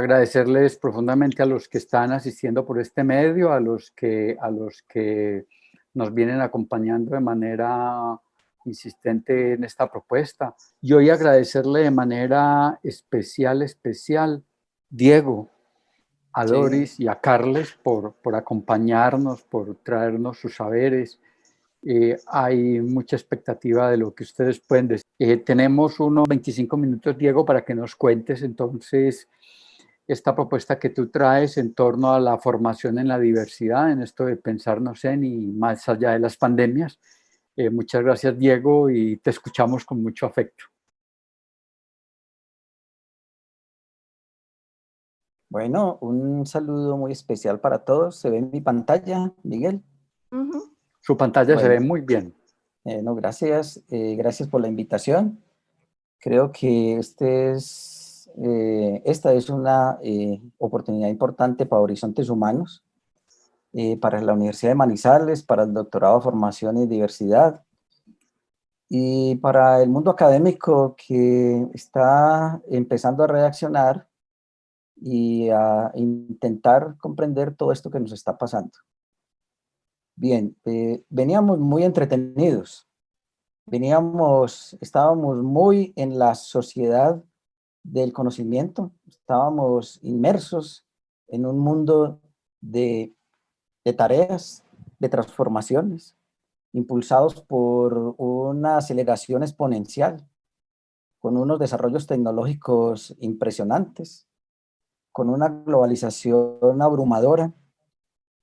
agradecerles profundamente a los que están asistiendo por este medio, a los que nos vienen acompañando de manera insistente en esta propuesta. Y hoy agradecerle de manera especial, Diego, a Sí, Doris y a Carles por acompañarnos, por traernos sus saberes. Hay mucha expectativa de lo que ustedes pueden decir. Tenemos unos 25 minutos, Diego, para que nos cuentes entonces esta propuesta que tú traes en torno a la formación en la diversidad, en esto de pensarnos en y más allá de las pandemias. Muchas gracias, Diego, y te escuchamos con mucho afecto. bueno, un saludo muy especial para todos. ¿Se ve en mi pantalla, Miguel? Ujú. Su pantalla se ve Bueno, muy bien. no, gracias. Gracias por la invitación. Creo que esta es una oportunidad importante para Horizontes Humanos, para la Universidad de Manizales, para el Doctorado de Formación y Diversidad y para el mundo académico que está empezando a reaccionar y a intentar comprender todo esto que nos está pasando. Bien, veníamos muy entretenidos, estábamos muy en la sociedad del conocimiento, estábamos inmersos en un mundo de tareas, de transformaciones, impulsados por una aceleración exponencial, con unos desarrollos tecnológicos impresionantes, con una globalización abrumadora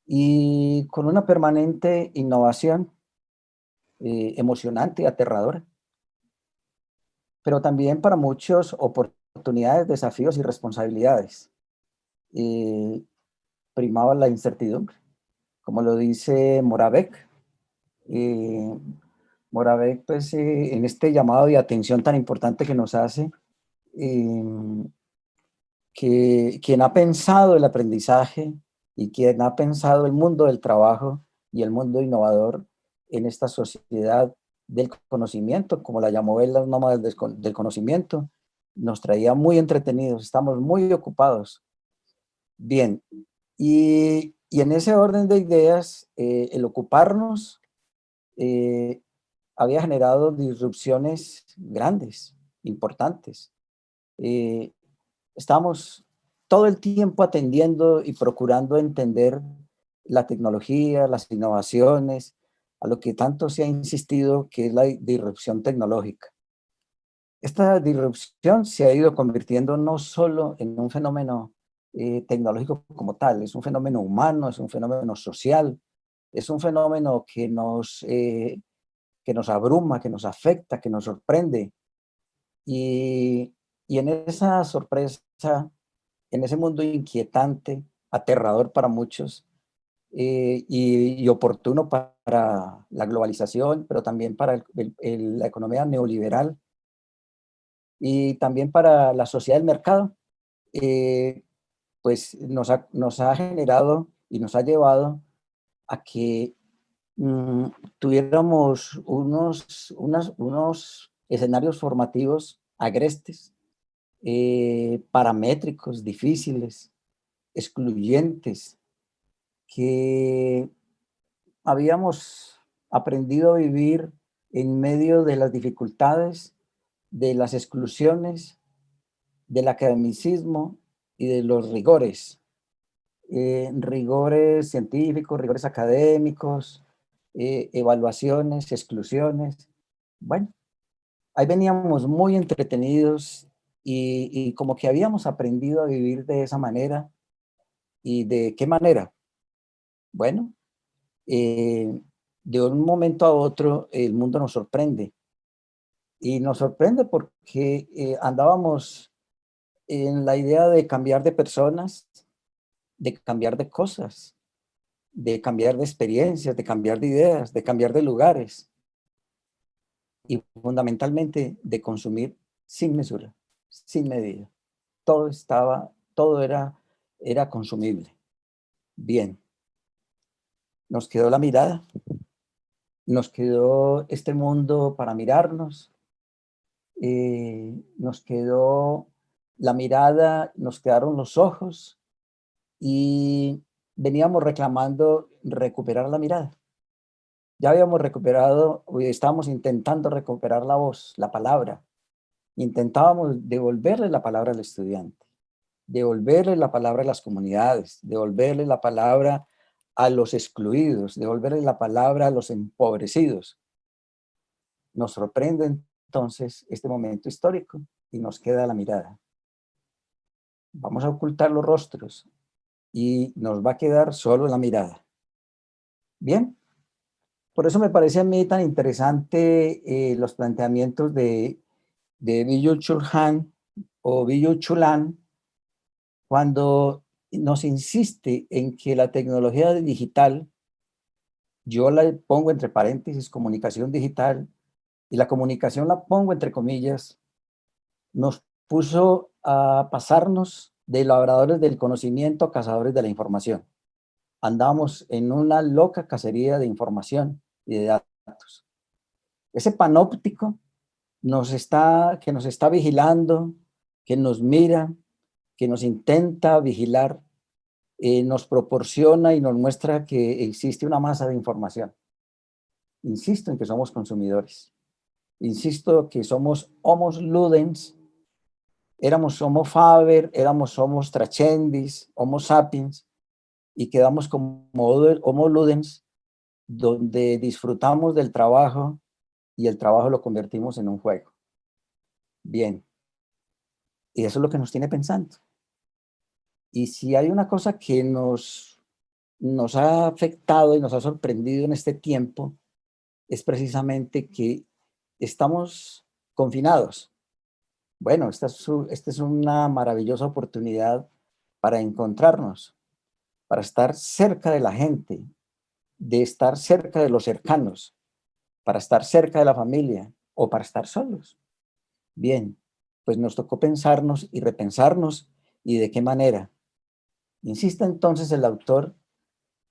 y con una permanente innovación emocionante y aterradora, pero también para muchos oportunidades, desafíos y responsabilidades. Eh, Primaba la incertidumbre, como lo dice Moravec. Eh, Moravec, pues, en este llamado de atención tan importante que nos hace, eh, que quien ha pensado el aprendizaje y quien ha pensado el mundo del trabajo y el mundo innovador en esta sociedad del conocimiento, como la llamó él, las nómadas del conocimiento, nos traía muy entretenidos, estamos muy ocupados. Bien, y en ese orden de ideas, el ocuparnos había generado disrupciones grandes, importantes. Eh, Estamos todo el tiempo atendiendo y procurando entender la tecnología, las innovaciones, a lo que tanto se ha insistido que es la disrupción tecnológica. Esta disrupción se ha ido convirtiendo no solo en un fenómeno tecnológico como tal, es un fenómeno humano, es un fenómeno social, es un fenómeno que nos abruma, que nos afecta, que nos sorprende. Y, y en esa sorpresa, en ese mundo inquietante, aterrador para muchos, y oportuno para la globalización, pero también para la economía neoliberal y también para la sociedad del mercado, eh, pues nos ha generado y nos ha llevado a que mm, tuviéramos unos escenarios formativos agrestes, paramétricos, difíciles, excluyentes, que habíamos aprendido a vivir en medio de las dificultades, de las exclusiones, del academicismo y de los rigores, rigores científicos, rigores académicos, evaluaciones, exclusiones. Bueno, ahí veníamos muy entretenidos y como que habíamos aprendido a vivir de esa manera. ¿Y de qué manera? Bueno, eh, de un momento a otro el mundo nos sorprende. Y nos sorprende porque andábamos en la idea de cambiar de personas, de cambiar de cosas, de cambiar de experiencias, de cambiar de ideas, de cambiar de lugares y fundamentalmente de consumir sin mesura, sin medida. Todo era consumible. Bien, nos quedó la mirada, nos quedó este mundo para mirarnos, nos quedó la mirada, nos quedaron los ojos y veníamos reclamando recuperar la mirada. Ya habíamos recuperado, estábamos intentando recuperar la voz, la palabra. Intentábamos devolverle la palabra al estudiante, devolverle la palabra a las comunidades, devolverle la palabra a los excluidos, devolverle la palabra a los empobrecidos. Nos sorprende entonces este momento histórico y nos queda la mirada. Vamos a ocultar los rostros y nos va a quedar solo la mirada. Bien, por eso me parece a mí tan interesante los planteamientos de Byung-Chul Han o Byung-Chul Han, cuando nos insiste en que la tecnología digital, yo la pongo entre paréntesis comunicación digital, y la comunicación la pongo entre comillas, nos puso a pasarnos de labradores del conocimiento a cazadores de la información. Andamos en una loca cacería de información y de datos. Ese panóptico que nos está vigilando, que nos mira, que nos intenta vigilar, nos proporciona y nos muestra que existe una masa de información. Insisto en que somos consumidores. Insisto que somos homo ludens, éramos homo faber, éramos homo trascendis, homo sapiens, y quedamos como homo ludens, donde disfrutamos del trabajo y el trabajo lo convertimos en un juego. Bien, y eso es lo que nos tiene pensando. Y si hay una cosa que nos ha afectado y nos ha sorprendido en este tiempo, es precisamente que estamos confinados. Bueno, esta es una maravillosa oportunidad para encontrarnos, para estar cerca de la gente, de estar cerca de los cercanos, para estar cerca de la familia o para estar solos. Bien, pues nos tocó pensarnos y repensarnos y de qué manera. Insiste entonces el autor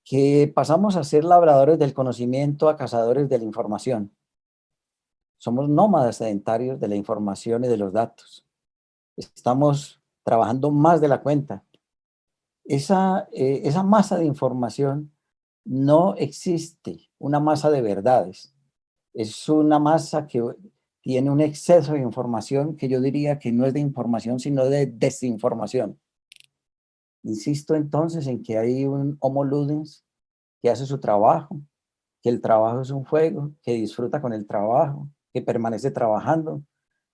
que pasamos a ser labradores del conocimiento a cazadores de la información. Somos nómadas sedentarios de la información y de los datos. Estamos trabajando más de la cuenta. Esa masa de información no existe, una masa de verdades. Es una masa que tiene un exceso de información que yo diría que no es de información, sino de desinformación. Insisto entonces en que hay un homo ludens que hace su trabajo, que el trabajo es un juego, que disfruta con el trabajo, que permanece trabajando.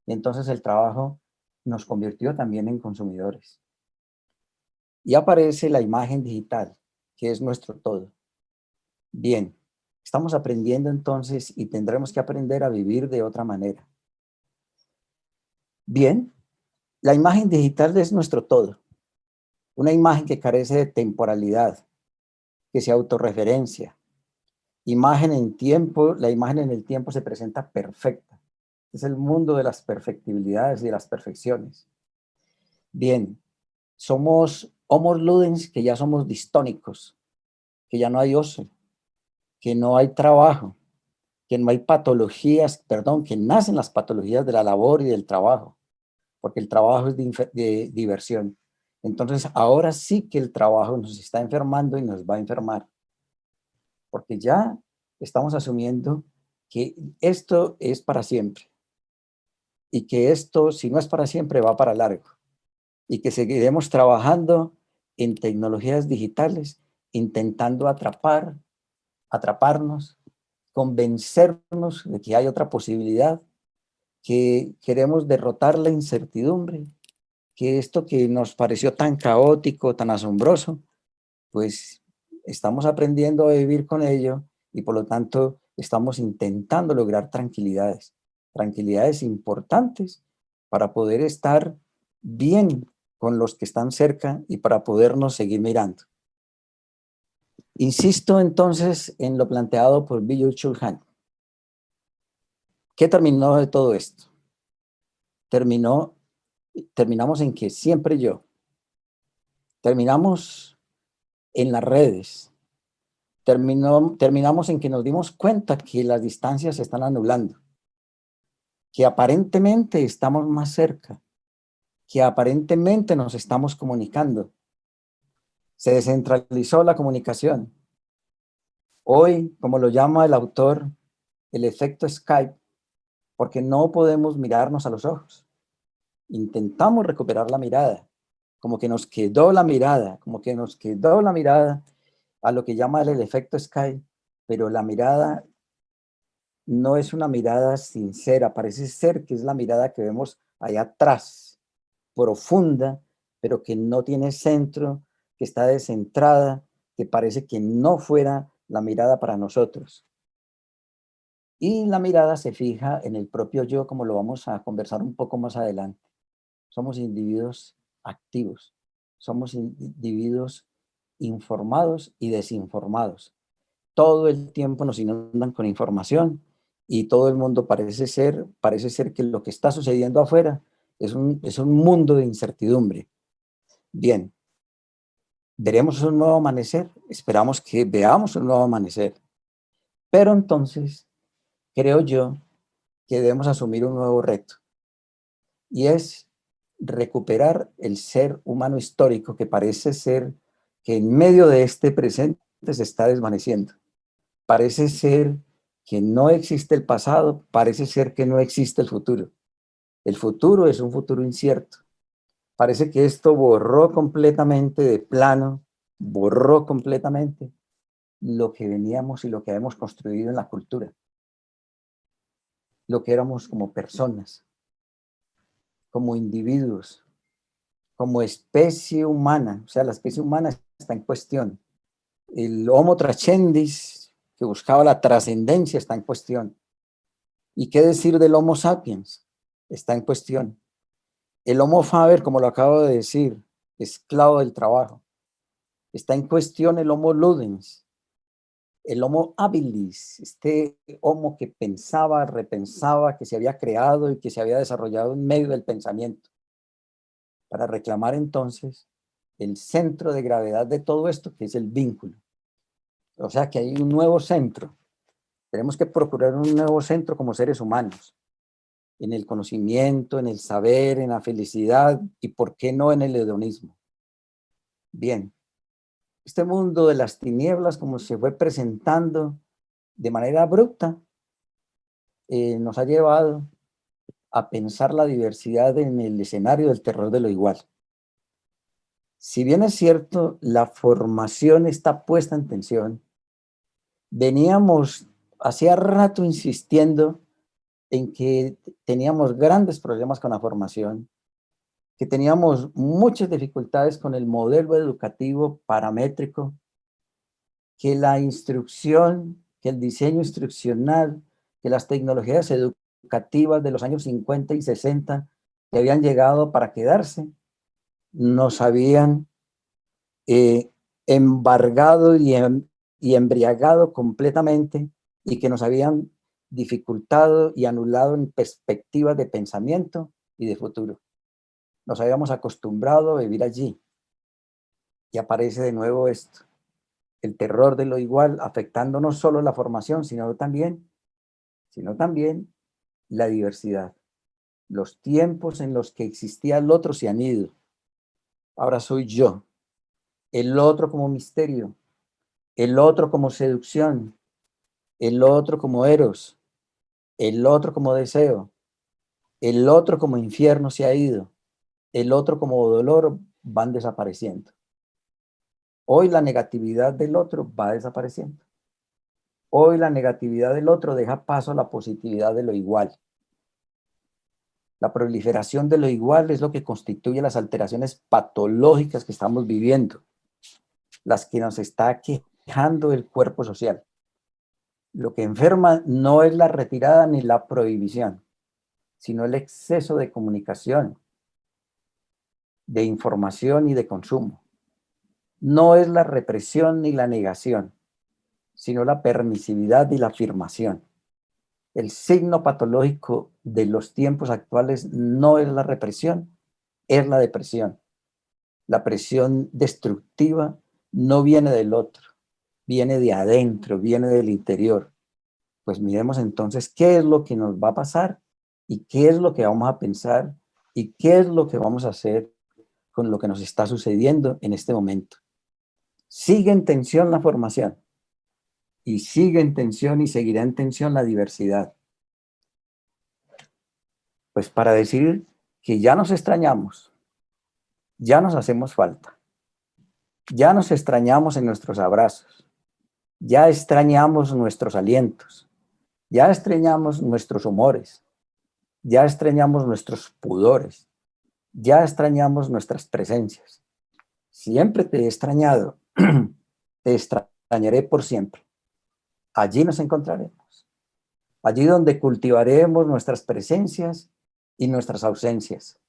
Y entonces el trabajo nos convirtió también en consumidores. Y aparece la imagen digital, que es nuestro todo. Bien, estamos aprendiendo entonces y tendremos que aprender a vivir de otra manera. Bien, la imagen digital es nuestro todo. Una imagen que carece de temporalidad, que se autorreferencia. Imagen en tiempo, la imagen en el tiempo se presenta perfecta. Es el mundo de las perfectibilidades y de las perfecciones. Bien, somos homo ludens que ya somos distónicos, que ya no hay ocio, que no hay trabajo, que no hay patologías, perdón, que nacen las patologías de la labor y del trabajo, porque el trabajo es de diversión. Entonces, ahora sí que el trabajo nos está enfermando y nos va a enfermar, porque ya estamos asumiendo que esto es para siempre y que esto, si no es para siempre, va para largo y que seguiremos trabajando en tecnologías digitales, intentando atraparnos, convencernos de que hay otra posibilidad, que queremos derrotar la incertidumbre, que esto que nos pareció tan caótico, tan asombroso, pues estamos aprendiendo a vivir con ello y por lo tanto estamos intentando lograr tranquilidades, tranquilidades importantes para poder estar bien con los que están cerca y para podernos seguir mirando. Insisto entonces en lo planteado por Byung-Chul Han. ¿Qué terminó de todo esto? Terminamos en que siempre yo. Terminamos en las redes. Terminamos en que nos dimos cuenta que las distancias se están anulando, que aparentemente estamos más cerca, que aparentemente nos estamos comunicando. Se descentralizó la comunicación. Hoy, como lo llama el autor, el efecto Skype, porque no podemos mirarnos a los ojos. Intentamos recuperar la mirada, como que nos quedó la mirada, como que nos quedó la mirada a lo que llama el efecto Skype, pero la mirada no es una mirada sincera, parece ser que es la mirada que vemos allá atrás, profunda, pero que no tiene centro, que está descentrada, que parece que no fuera la mirada para nosotros. Y la mirada se fija en el propio yo, como lo vamos a conversar un poco más adelante. Somos individuos activos, somos individuos informados y desinformados. Todo el tiempo nos inundan con información y todo el mundo parece ser que lo que está sucediendo afuera es un mundo de incertidumbre. Bien, veremos un nuevo amanecer, esperamos que veamos un nuevo amanecer, pero entonces creo yo que debemos asumir un nuevo reto y es recuperar el ser humano histórico que parece ser que en medio de este presente se está desvaneciendo. Parece ser que no existe el pasado, parece ser que no existe el futuro. El futuro es un futuro incierto. Parece que esto borró completamente de plano, borró completamente lo que veníamos y lo que hemos construido en la cultura, lo que éramos como personas, como individuos, como especie humana. O sea, la especie humana está en cuestión. El Homo trascendis, que buscaba la trascendencia, está en cuestión. ¿Y qué decir del Homo sapiens? Está en cuestión. El Homo faber, como lo acabo de decir, esclavo del trabajo. Está en cuestión el Homo ludens, el Homo habilis, este Homo que pensaba, repensaba, que se había creado y que se había desarrollado en medio del pensamiento. Para reclamar entonces el centro de gravedad de todo esto, que es el vínculo. O sea que hay un nuevo centro. Tenemos que procurar un nuevo centro como seres humanos, en el conocimiento, en el saber, en la felicidad y, ¿por qué no, en el hedonismo? Bien, este mundo de las tinieblas, como se fue presentando de manera abrupta, nos ha llevado a pensar la diversidad en el escenario del terror de lo igual. Si bien es cierto, la formación está puesta en tensión, veníamos hacía rato insistiendo en que teníamos grandes problemas con la formación, que teníamos muchas dificultades con el modelo educativo paramétrico, que la instrucción, que el diseño instruccional, que las tecnologías educativas de los años 50 y 60 que habían llegado para quedarse, nos habían eh, embargado y embriagado completamente y que nos habían dificultado y anulado en perspectivas de pensamiento y de futuro. Nos habíamos acostumbrado a vivir allí y aparece de nuevo esto, el terror de lo igual, afectando no solo la formación, sino también la diversidad. Los tiempos en los que existía el otro se han ido. Ahora soy yo, el otro como misterio, el otro como seducción, el otro como eros, el otro como deseo, el otro como infierno se ha ido, el otro como dolor van desapareciendo. Hoy la negatividad del otro va desapareciendo. Hoy la negatividad del otro deja paso a la positividad de lo igual. La proliferación de lo igual es lo que constituye las alteraciones patológicas que estamos viviendo, las que nos está quejando el cuerpo social. Lo que enferma no es la retirada ni la prohibición, sino el exceso de comunicación, de información y de consumo. No es la represión ni la negación, sino la permisividad y la afirmación. El signo patológico de los tiempos actuales no es la represión, es la depresión. La presión destructiva no viene del otro, viene de adentro, viene del interior. Pues miremos entonces qué es lo que nos va a pasar y qué es lo que vamos a pensar y qué es lo que vamos a hacer con lo que nos está sucediendo en este momento. Sigue en tensión la formación y sigue en tensión y seguirá en tensión la diversidad. Pues para decir que ya nos extrañamos, ya nos hacemos falta, ya nos extrañamos en nuestros abrazos, ya extrañamos nuestros alientos, ya extrañamos nuestros humores, ya extrañamos nuestros pudores, ya extrañamos nuestras presencias. Siempre te he extrañado, te extrañaré por siempre. Allí nos encontraremos, allí donde cultivaremos nuestras presencias y nuestras ausencias.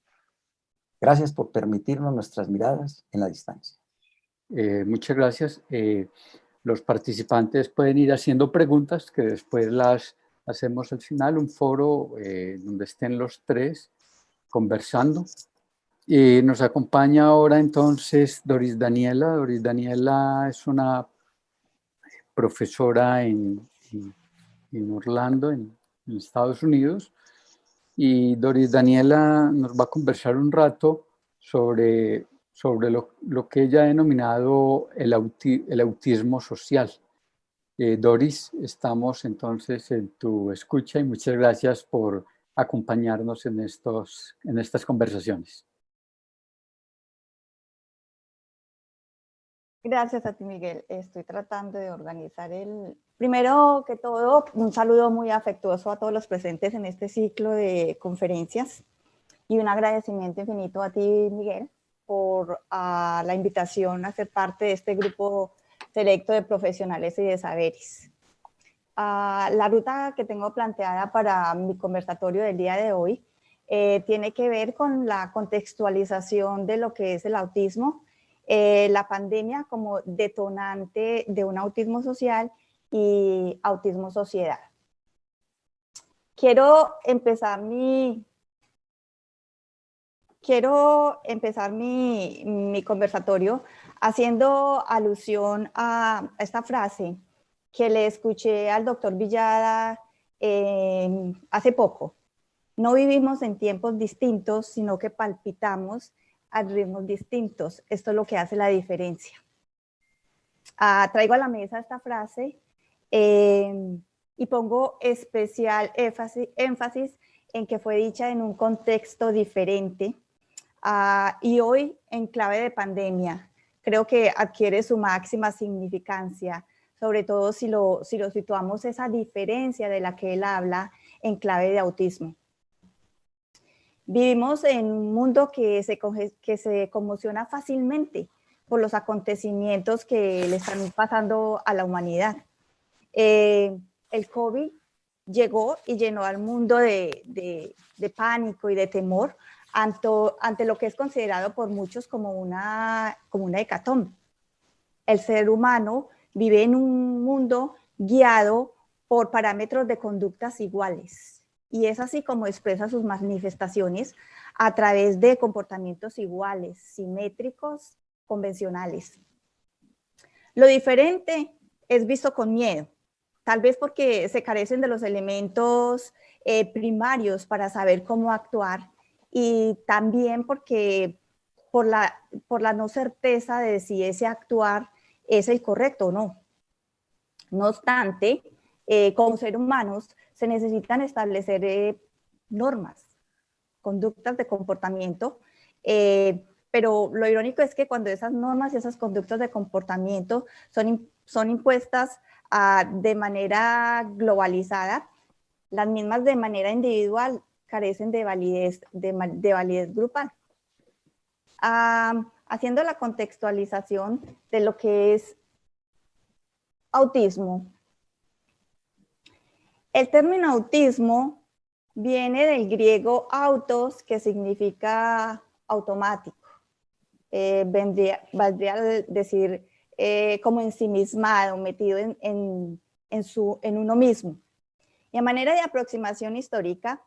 Gracias por permitirnos nuestras miradas en la distancia. Muchas gracias. Los participantes pueden ir haciendo preguntas que después las hacemos al final, un foro donde estén los tres conversando. Y nos acompaña ahora entonces Doris Daniela. Doris Daniela es una profesora en Orlando, en Estados Unidos. Y Doris Daniela nos va a conversar un rato sobre lo que ella ha denominado el autismo social. Doris, estamos entonces en tu escucha y muchas gracias por acompañarnos en estas conversaciones. Gracias a ti, Miguel. Estoy tratando de organizar Primero que todo, un saludo muy afectuoso a todos los presentes en este ciclo de conferencias y un agradecimiento infinito a ti, Miguel, por la invitación a ser parte de este grupo selecto de profesionales y de saberes. La ruta que tengo planteada para mi conversatorio del día de hoy tiene que ver con la contextualización de lo que es el autismo, la pandemia como detonante de un autismo social y autismo sociedad. Quiero empezar mi conversatorio haciendo alusión a esta frase que le escuché al doctor Villada hace poco. No vivimos en tiempos distintos, sino que palpitamos a ritmos distintos. Esto es lo que hace la diferencia. Traigo a la mesa esta frase y pongo especial énfasis en que fue dicha en un contexto diferente y hoy en clave de pandemia. Creo que adquiere su máxima significancia, sobre todo si lo situamos esa diferencia de la que él habla en clave de autismo. Vivimos en un mundo que se conmociona fácilmente por los acontecimientos que le están pasando a la humanidad. El COVID llegó y llenó al mundo de pánico y de temor ante lo que es considerado por muchos como una hecatombe. El ser humano vive en un mundo guiado por parámetros de conductas iguales. Y es así como expresa sus manifestaciones a través de comportamientos iguales, simétricos, convencionales. Lo diferente es visto con miedo, tal vez porque se carecen de los elementos primarios para saber cómo actuar y también porque por la no certeza de si ese actuar es el correcto o no. No obstante, como seres humanos se necesitan establecer normas, conductas de comportamiento, pero lo irónico es que cuando esas normas y esas conductas de comportamiento son impuestas de manera globalizada, las mismas de manera individual carecen de validez grupal. Haciendo la contextualización de lo que es autismo. El término autismo viene del griego autos, que significa automático. Valdría a decir como ensimismado, metido en uno mismo. Y a manera de aproximación histórica,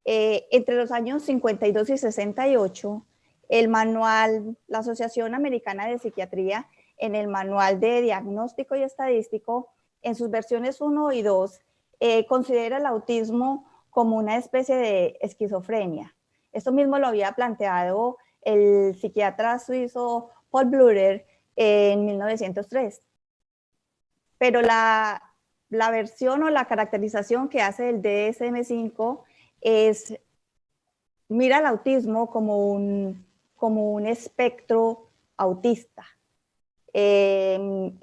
entre los años 52 y 68, la Asociación Americana de Psiquiatría, en el Manual de Diagnóstico y Estadístico, en sus versiones 1 y 2, considera el autismo como una especie de esquizofrenia Esto mismo lo había planteado el psiquiatra suizo Paul Blücher en 1903. Pero la versión o la caracterización que hace el DSM-5 es, mira el autismo como un espectro autista. En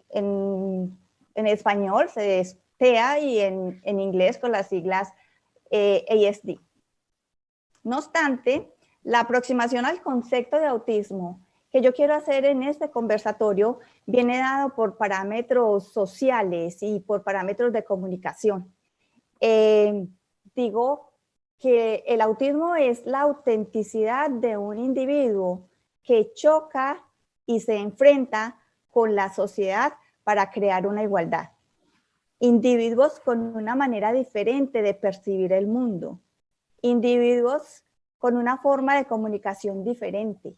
español es TEA y en inglés con las siglas ASD. No obstante, la aproximación al concepto de autismo que yo quiero hacer en este conversatorio viene dado por parámetros sociales y por parámetros de comunicación. Digo que el autismo es la autenticidad de un individuo que choca y se enfrenta con la sociedad para crear una igualdad. Individuos con una manera diferente de percibir el mundo. Individuos con una forma de comunicación diferente.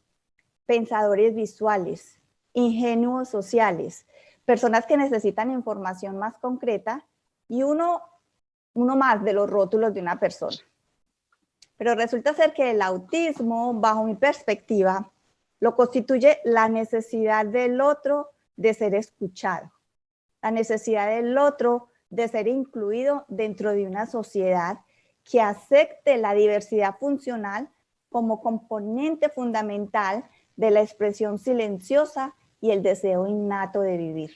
Pensadores visuales, ingenuos sociales, personas que necesitan información más concreta y uno más de los rótulos de una persona. Pero resulta ser que el autismo, bajo mi perspectiva, lo constituye la necesidad del otro de ser escuchado, la necesidad del otro de ser incluido dentro de una sociedad que acepte la diversidad funcional como componente fundamental de la expresión silenciosa y el deseo innato de vivir.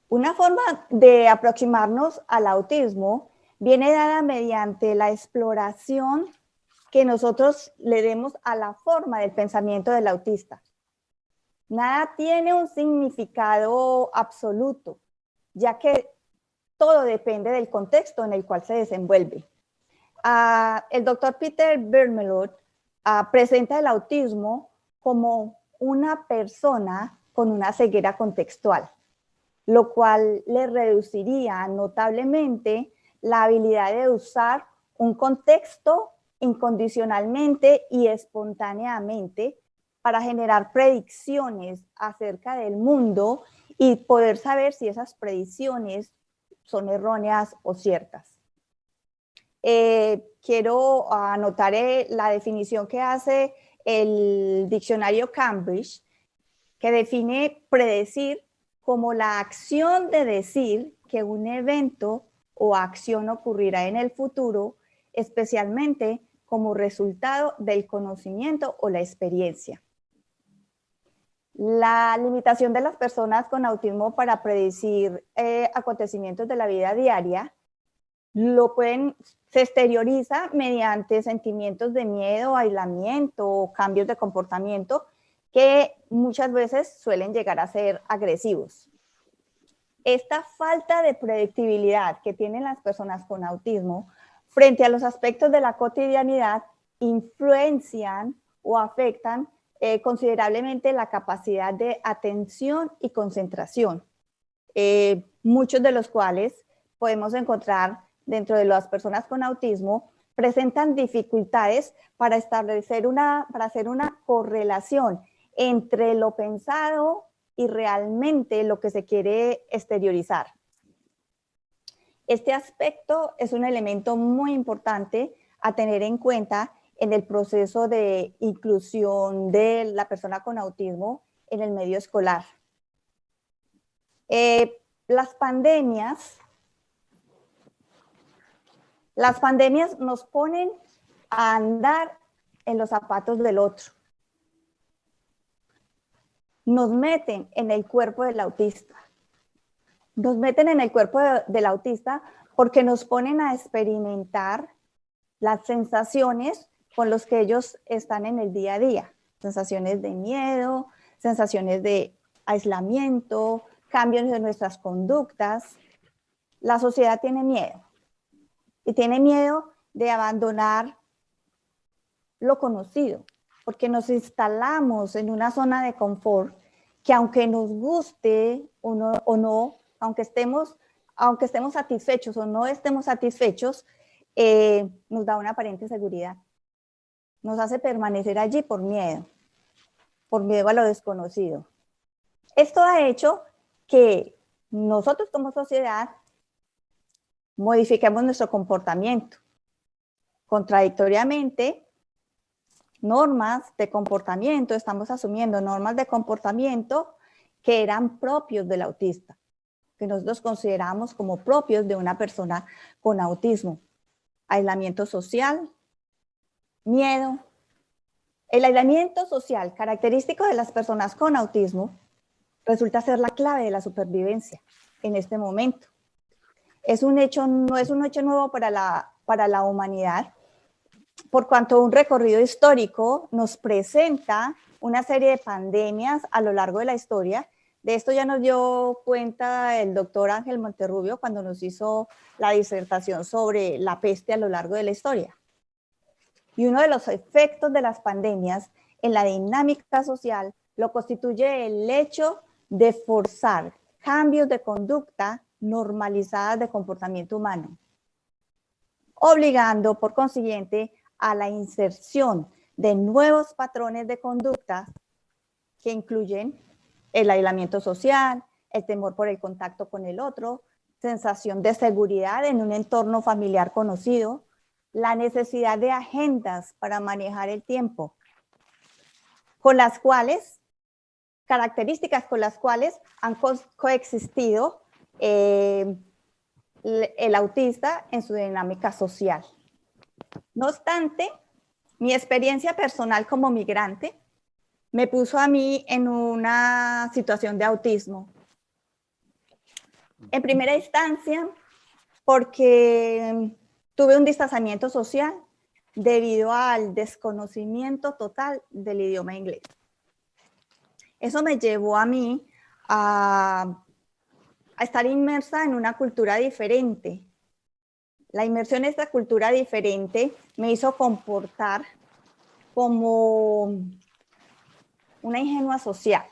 Una forma de aproximarnos al autismo viene dada mediante la exploración que nosotros le demos a la forma del pensamiento del autista. Nada tiene un significado absoluto, ya que todo depende del contexto en el cual se desenvuelve. El doctor Peter Vermeulen presenta el autismo como una persona con una ceguera contextual, lo cual le reduciría notablemente la habilidad de usar un contexto incondicionalmente y espontáneamente para generar predicciones acerca del mundo y poder saber si esas predicciones son erróneas o ciertas. Quiero anotar la definición que hace el diccionario Cambridge, que define predecir como la acción de decir que un evento o acción ocurrirá en el futuro, especialmente como resultado del conocimiento o la experiencia. La limitación de las personas con autismo para predecir acontecimientos de la vida diaria se exterioriza mediante sentimientos de miedo, aislamiento o cambios de comportamiento que muchas veces suelen llegar a ser agresivos. Esta falta de predictibilidad que tienen las personas con autismo frente a los aspectos de la cotidianidad influencian o afectan considerablemente la capacidad de atención y concentración, muchos de los cuales podemos encontrar dentro de las personas con autismo presentan dificultades para hacer una correlación entre lo pensado y realmente lo que se quiere exteriorizar. Este aspecto es un elemento muy importante a tener en cuenta en el proceso de inclusión de la persona con autismo en el medio escolar. Las pandemias nos ponen a andar en los zapatos del otro. Nos meten en el cuerpo del autista. Nos meten en el cuerpo del autista porque nos ponen a experimentar las sensaciones con las que ellos están en el día a día. Sensaciones de miedo, sensaciones de aislamiento, cambios en nuestras conductas. La sociedad tiene miedo. Y tiene miedo de abandonar lo conocido, porque nos instalamos en una zona de confort que aunque nos guste o no, aunque estemos satisfechos o no estemos satisfechos, nos da una aparente seguridad. Nos hace permanecer allí por miedo a lo desconocido. Esto ha hecho que nosotros como sociedad modifiquemos nuestro comportamiento. Contradictoriamente, normas de comportamiento, estamos asumiendo normas de comportamiento que eran propios del autista, que nosotros consideramos como propios de una persona con autismo. Aislamiento social, miedo. El aislamiento social característico de las personas con autismo resulta ser la clave de la supervivencia en este momento. No es un hecho nuevo para la humanidad, por cuanto un recorrido histórico nos presenta una serie de pandemias a lo largo de la historia. De esto ya nos dio cuenta el doctor Ángel Monterrubio cuando nos hizo la disertación sobre la peste a lo largo de la historia. Y uno de los efectos de las pandemias en la dinámica social lo constituye el hecho de forzar cambios de conducta normalizadas de comportamiento humano, obligando por consiguiente a la inserción de nuevos patrones de conducta que incluyen el aislamiento social, el temor por el contacto con el otro, sensación de seguridad en un entorno familiar conocido, la necesidad de agendas para manejar el tiempo, características con las cuales han coexistido el autista en su dinámica social. No obstante, mi experiencia personal como migrante me puso a mí en una situación de autismo. En primera instancia, porque tuve un distanciamiento social debido al desconocimiento total del idioma inglés. Eso me llevó a mí a estar inmersa en una cultura diferente. La inmersión en esta cultura diferente me hizo comportar como una ingenua social,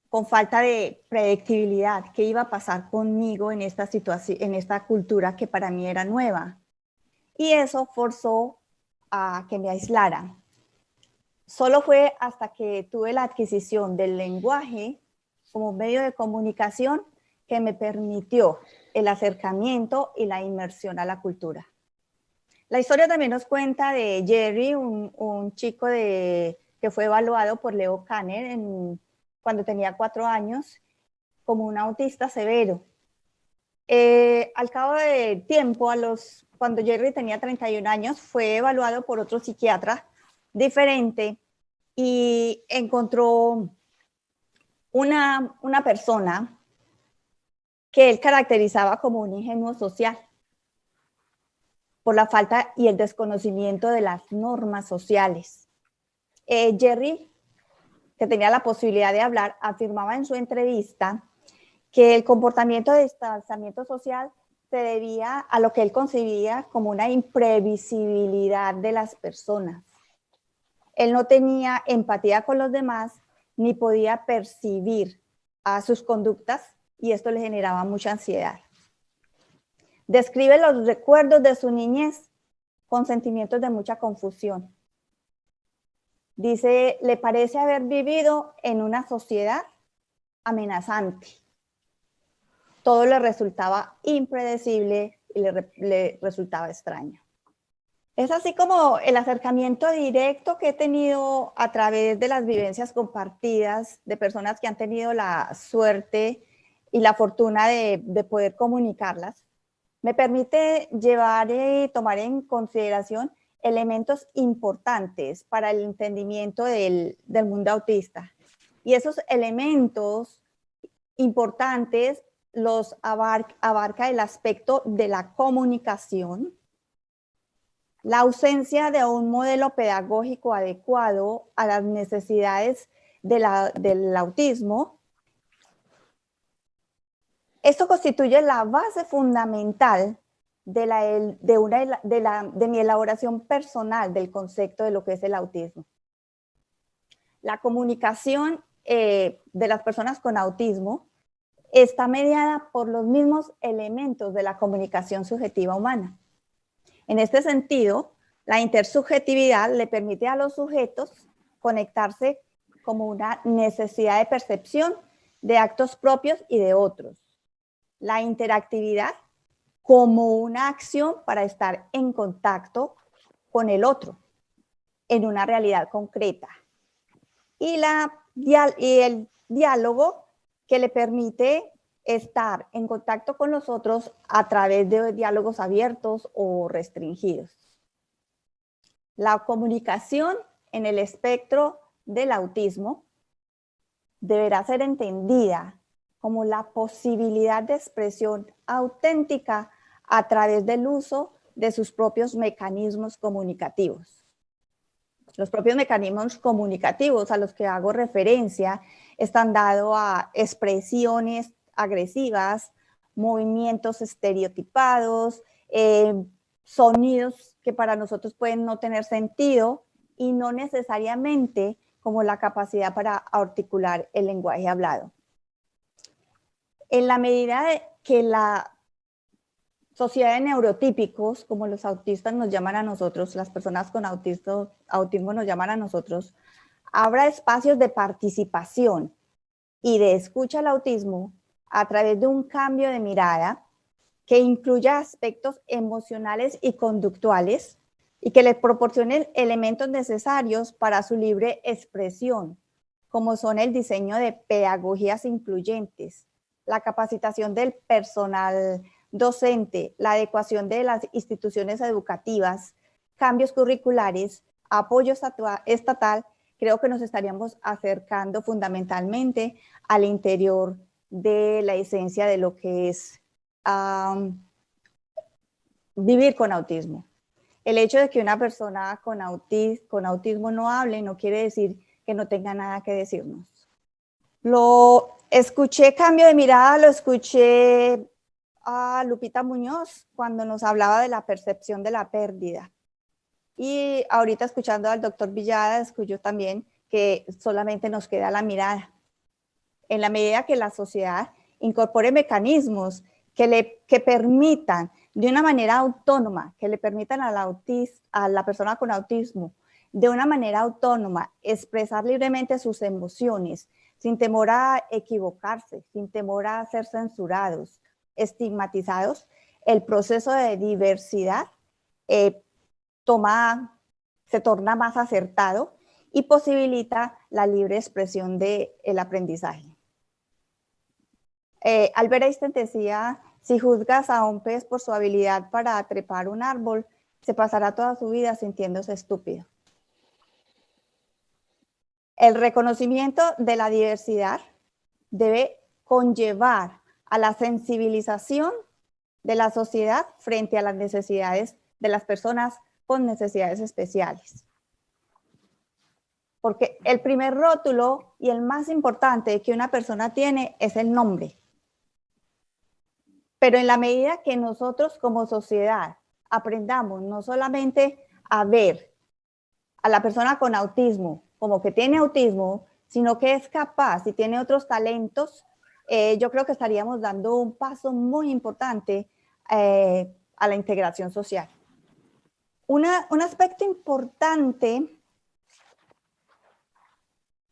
con falta de predictibilidad, qué iba a pasar conmigo en esta situación, en esta cultura que para mí era nueva. Y eso forzó a que me aislara. Solo fue hasta que tuve la adquisición del lenguaje como medio de comunicación que me permitió el acercamiento y la inmersión a la cultura. La historia también nos cuenta de Jerry, un chico que fue evaluado por Leo Kanner cuando tenía 4 años como un autista severo. Al cabo de tiempo, cuando Jerry tenía 31 años, fue evaluado por otro psiquiatra diferente y encontró una persona que él caracterizaba como un ingenuo social por la falta y el desconocimiento de las normas sociales. Jerry, que tenía la posibilidad de hablar, afirmaba en su entrevista que el comportamiento de distanciamiento social se debía a lo que él concebía como una imprevisibilidad de las personas. Él no tenía empatía con los demás ni podía percibir a sus conductas y esto le generaba mucha ansiedad. Describe los recuerdos de su niñez con sentimientos de mucha confusión. Dice, le parece haber vivido en una sociedad amenazante. Todo le resultaba impredecible y le resultaba extraño. Es así como el acercamiento directo que he tenido a través de las vivencias compartidas de personas que han tenido la suerte y la fortuna de poder comunicarlas, me permite llevar y tomar en consideración elementos importantes para el entendimiento del mundo autista. Y esos elementos importantes los abarca el aspecto de la comunicación, la ausencia de un modelo pedagógico adecuado a las necesidades del autismo. Esto constituye la base fundamental de mi elaboración personal del concepto de lo que es el autismo. La comunicación de las personas con autismo está mediada por los mismos elementos de la comunicación subjetiva humana. En este sentido, la intersubjetividad le permite a los sujetos conectarse como una necesidad de percepción de actos propios y de otros. La interactividad como una acción para estar en contacto con el otro. en una realidad concreta. Y el diálogo que le permite estar en contacto con los otros a través de diálogos abiertos o restringidos. La comunicación en el espectro del autismo deberá ser entendida como la posibilidad de expresión auténtica a través del uso de sus propios mecanismos comunicativos. Los propios mecanismos comunicativos a los que hago referencia están dados a expresiones agresivas, movimientos estereotipados, sonidos que para nosotros pueden no tener sentido y no necesariamente como la capacidad para articular el lenguaje hablado. En la medida que la sociedad de neurotípicos, como los autistas nos llaman a nosotros, las personas con autismo nos llaman a nosotros, habrá espacios de participación y de escucha al autismo a través de un cambio de mirada que incluya aspectos emocionales y conductuales y que les proporcionen elementos necesarios para su libre expresión, como son el diseño de pedagogías incluyentes, la capacitación del personal docente, la adecuación de las instituciones educativas, cambios curriculares, apoyo estatal. Creo que nos estaríamos acercando fundamentalmente al interior de la esencia de lo que es vivir con autismo. El hecho de que una persona con autismo no hable no quiere decir que no tenga nada que decirnos. Lo escuché, cambio de mirada, lo escuché a Lupita Muñoz cuando nos hablaba de la percepción de la pérdida. Y ahorita escuchando al doctor Villada, escucho también que solamente nos queda la mirada. En la medida que la sociedad incorpore mecanismos que permitan de una manera autónoma, que le permitan a la persona con autismo de una manera autónoma expresar libremente sus emociones, sin temor a equivocarse, sin temor a ser censurados, estigmatizados, el proceso de diversidad se torna más acertado y posibilita la libre expresión del aprendizaje. Albert Einstein decía, si juzgas a un pez por su habilidad para trepar un árbol, se pasará toda su vida sintiéndose estúpido. El reconocimiento de la diversidad debe conllevar a la sensibilización de la sociedad frente a las necesidades de las personas con necesidades especiales. Porque el primer rótulo y el más importante que una persona tiene es el nombre. Pero en la medida que nosotros como sociedad aprendamos no solamente a ver a la persona con autismo como que tiene autismo, sino que es capaz y tiene otros talentos, yo creo que estaríamos dando un paso muy importante a la integración social. Un aspecto importante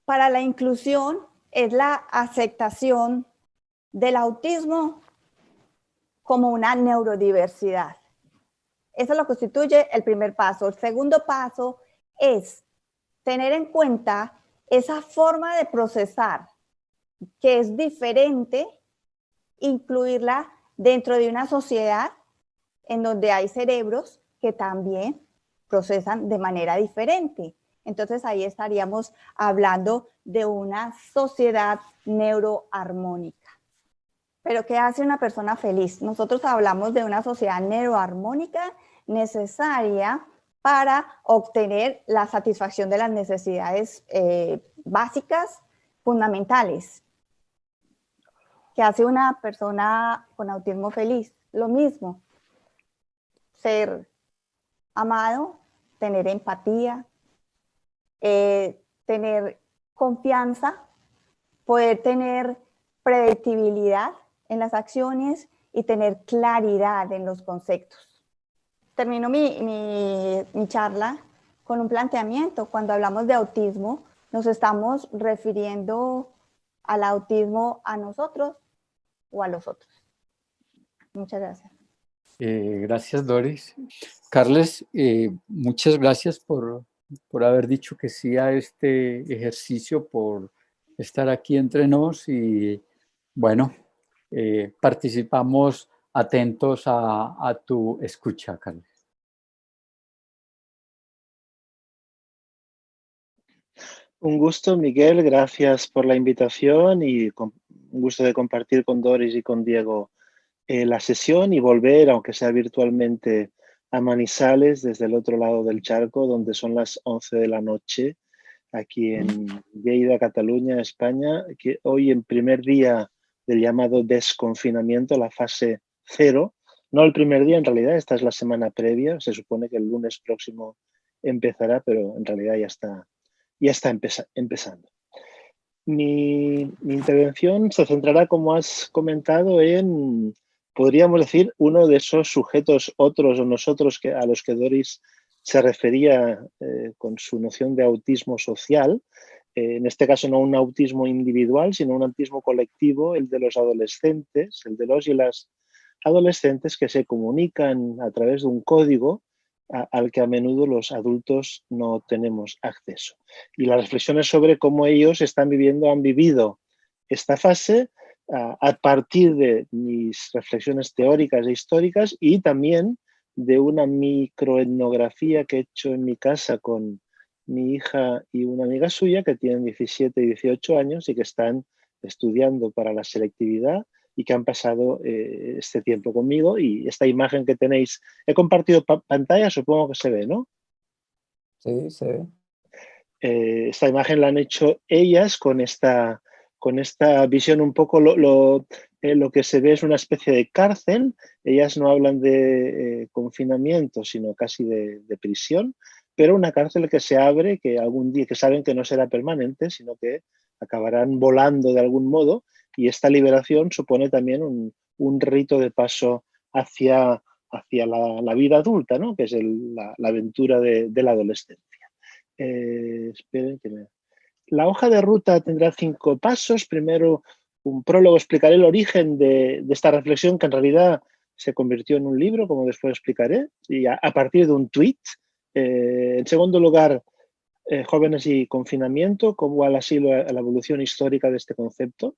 para la inclusión es la aceptación del autismo como una neurodiversidad. Eso lo constituye el primer paso. El segundo paso es tener en cuenta esa forma de procesar que es diferente, incluirla dentro de una sociedad en donde hay cerebros que también procesan de manera diferente. Entonces ahí estaríamos hablando de una sociedad neuroarmónica. Pero ¿qué hace una persona feliz? Nosotros hablamos de una sociedad neuroarmónica necesaria para obtener la satisfacción de las necesidades básicas, fundamentales. ¿Qué hace una persona con autismo feliz? Lo mismo, ser amado, tener empatía, tener confianza, poder tener predictibilidad en las acciones y tener claridad en los conceptos. Termino mi charla con un planteamiento. Cuando hablamos de autismo, nos estamos refiriendo al autismo a nosotros o a los otros. Muchas gracias. Gracias, Doris. Carles, muchas gracias por por haber dicho que sí a este ejercicio, por estar aquí entre nos y bueno, participamos atentos a tu escucha, Carlos. Un gusto, Miguel, gracias por la invitación y un gusto de compartir con Doris y con Diego la sesión y volver, aunque sea virtualmente, a Manizales, desde el otro lado del charco, donde son las 11 de la noche, aquí en Lleida, Cataluña, España, que hoy en primer día del llamado desconfinamiento, la fase 0, no el primer día en realidad, esta es la semana previa, se supone que el lunes próximo empezará, pero en realidad ya está empezando. Mi intervención se centrará, como has comentado, en, podríamos decir, uno de esos sujetos, otros o nosotros a los que Doris se refería con su noción de autismo social. En este caso no un autismo individual, sino un autismo colectivo, el de los adolescentes, el de los y las adolescentes que se comunican a través de un código al que a menudo los adultos no tenemos acceso. Y las reflexiones sobre cómo ellos han vivido esta fase a partir de mis reflexiones teóricas e históricas y también de una microetnografía que he hecho en mi casa con mi hija y una amiga suya que tienen 17 y 18 años y que están estudiando para la selectividad y que han pasado este tiempo conmigo. Y esta imagen que tenéis, he compartido pantalla, supongo que se ve, ¿no? Sí, se ve. Esta imagen la han hecho ellas con esta visión un poco, lo que se ve es una especie de cárcel. Ellas no hablan de confinamiento, sino casi de prisión, pero una cárcel que se abre, que algún día, que saben que no será permanente, sino que acabarán volando de algún modo, y esta liberación supone también un rito de paso hacia la vida adulta, ¿no? Que es la aventura de la adolescencia. Esperen que La hoja de ruta tendrá 5 pasos. Primero, un prólogo, explicaré el origen de esta reflexión, que en realidad se convirtió en un libro, como después explicaré, y a partir de un tuit. En segundo lugar, jóvenes y confinamiento, cómo ha sido la evolución histórica de este concepto.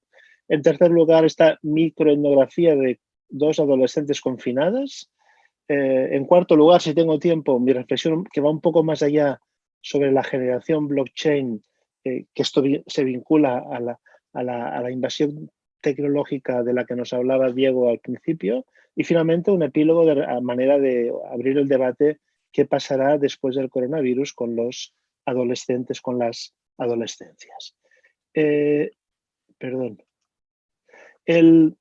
En tercer lugar, esta microetnografía de 2 adolescentes confinadas. En cuarto lugar, si tengo tiempo, mi reflexión que va un poco más allá sobre la generación blockchain, que esto se vincula a la invasión tecnológica de la que nos hablaba Diego al principio. Y finalmente un epílogo a manera de abrir el debate qué pasará después del coronavirus con los adolescentes, con las adolescencias. Perdón. En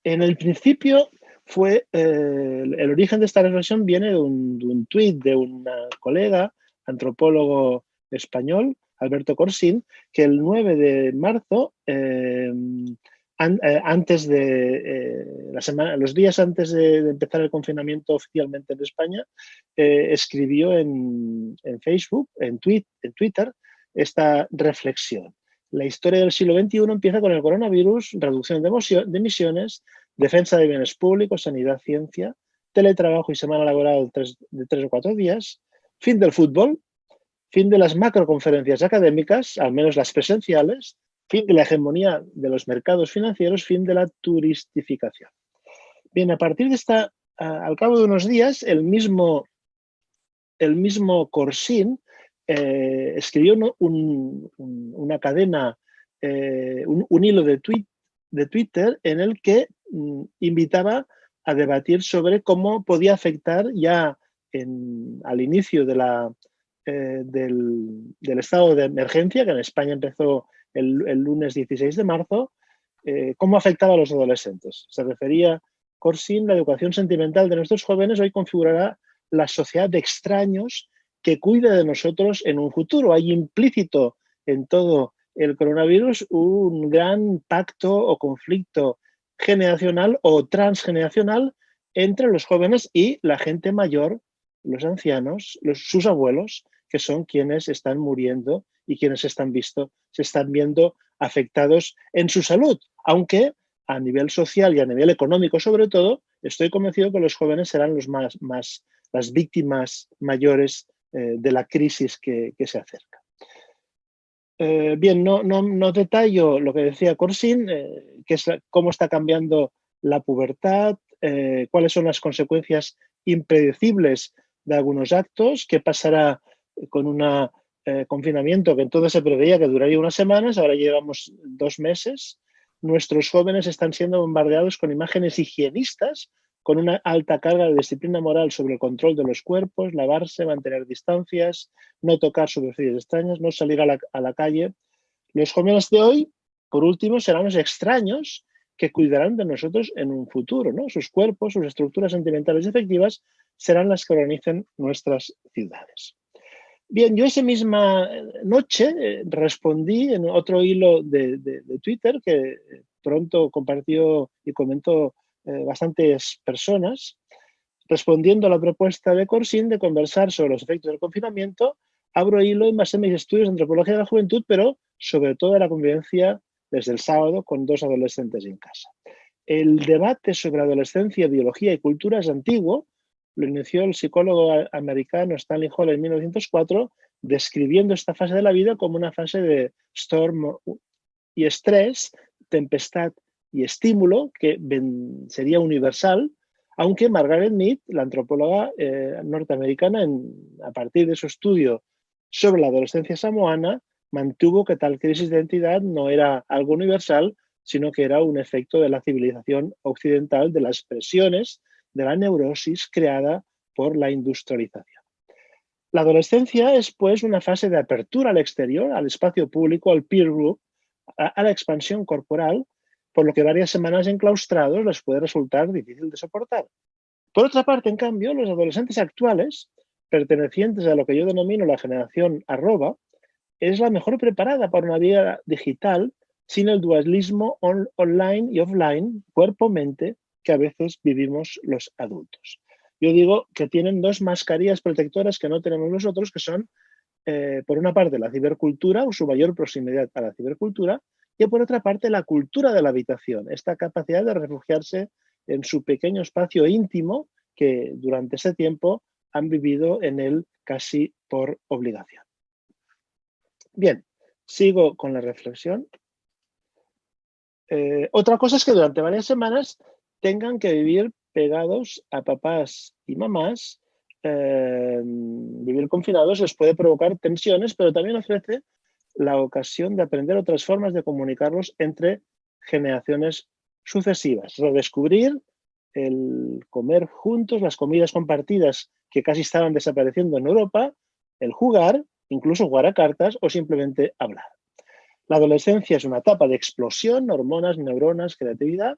el principio fue el origen de esta reflexión viene de un tuit de una colega, antropólogo español, Alberto Corsín, que el 9 de marzo, antes de los días antes de empezar el confinamiento oficialmente en España, escribió en Facebook, en Twitter, esta reflexión. La historia del siglo XXI empieza con el coronavirus, reducción de emisiones, defensa de bienes públicos, sanidad, ciencia, teletrabajo y semana laboral de 3 o 4 días, fin del fútbol, fin de las macroconferencias académicas, al menos las presenciales, fin de la hegemonía de los mercados financieros, fin de la turistificación. Bien, a partir de al cabo de unos días, el mismo Corsín escribió una cadena, un hilo de Twitter en el que invitaba a debatir sobre cómo podía afectar ya al inicio del estado de emergencia, que en España empezó el lunes 16 de marzo, cómo afectaba a los adolescentes. Se refería Corsín, la educación sentimental de nuestros jóvenes hoy configurará la sociedad de extraños que cuida de nosotros en un futuro. Hay implícito en todo el coronavirus un gran pacto o conflicto generacional o transgeneracional entre los jóvenes y la gente mayor, los ancianos, sus abuelos, que son quienes están muriendo y quienes se están viendo afectados en su salud, aunque a nivel social y a nivel económico sobre todo, estoy convencido que los jóvenes serán las víctimas mayores de la crisis que se acerca. Bien, no detallo lo que decía Corzine, que es cómo está cambiando la pubertad, cuáles son las consecuencias impredecibles de algunos actos, qué pasará con un confinamiento que entonces se preveía que duraría unas semanas, ahora llevamos 2 meses. Nuestros jóvenes están siendo bombardeados con imágenes higienistas, con una alta carga de disciplina moral sobre el control de los cuerpos, lavarse, mantener distancias, no tocar superficies extrañas, no salir a la calle. Los jóvenes de hoy, por último, serán los extraños que cuidarán de nosotros en un futuro, ¿no? Sus cuerpos, sus estructuras sentimentales y afectivas serán las que organicen nuestras ciudades. Bien, yo esa misma noche respondí en otro hilo de Twitter que pronto compartió y comentó bastantes personas, respondiendo a la propuesta de Corzine de conversar sobre los efectos del confinamiento. Abro hilo en base a mis estudios de antropología de la juventud, pero sobre todo de la convivencia desde el sábado con 2 adolescentes en casa. El debate sobre adolescencia, biología y cultura es antiguo. Lo inició el psicólogo americano Stanley Hall en 1904, describiendo esta fase de la vida como una fase de storm y estrés, tempestad y estímulo, que sería universal, aunque Margaret Mead, la antropóloga norteamericana, a partir de su estudio sobre la adolescencia samoana, mantuvo que tal crisis de identidad no era algo universal, sino que era un efecto de la civilización occidental, de las presiones, de la neurosis creada por la industrialización. La adolescencia es, pues, una fase de apertura al exterior, al espacio público, al peer group, a la expansión corporal, por lo que varias semanas enclaustrados les puede resultar difícil de soportar. Por otra parte, en cambio, los adolescentes actuales, pertenecientes a lo que yo denomino la generación arroba, es la mejor preparada para una vida digital sin el dualismo online y offline, cuerpo-mente, que a veces vivimos los adultos. Yo digo que tienen 2 mascarillas protectoras que no tenemos nosotros, que son, por una parte, la cibercultura o su mayor proximidad a la cibercultura, y por otra parte, la cultura de la habitación, esta capacidad de refugiarse en su pequeño espacio íntimo que durante ese tiempo han vivido en él casi por obligación. Bien, sigo con la reflexión. Otra cosa es que durante varias semanas tengan que vivir pegados a papás y mamás. Vivir confinados les puede provocar tensiones, pero también ofrece la ocasión de aprender otras formas de comunicarlos entre generaciones sucesivas. Redescubrir el comer juntos, las comidas compartidas que casi estaban desapareciendo en Europa, el jugar, incluso jugar a cartas o simplemente hablar. La adolescencia es una etapa de explosión, hormonas, neuronas, creatividad,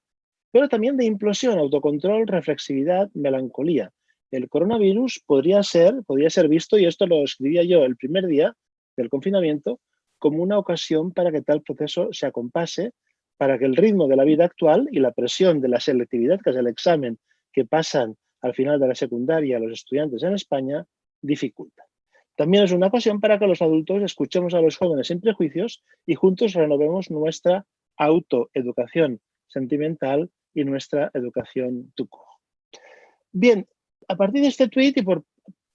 pero también de implosión, autocontrol, reflexividad, melancolía. El coronavirus podría ser visto, y esto lo escribía yo el primer día del confinamiento, como una ocasión para que tal proceso se acompase, para que el ritmo de la vida actual y la presión de la selectividad, que es el examen que pasan al final de la secundaria los estudiantes en España, dificulta. También es una ocasión para que los adultos escuchemos a los jóvenes sin prejuicios y juntos renovemos nuestra autoeducación sentimental y nuestra educación to go. Bien, a partir de este tweet y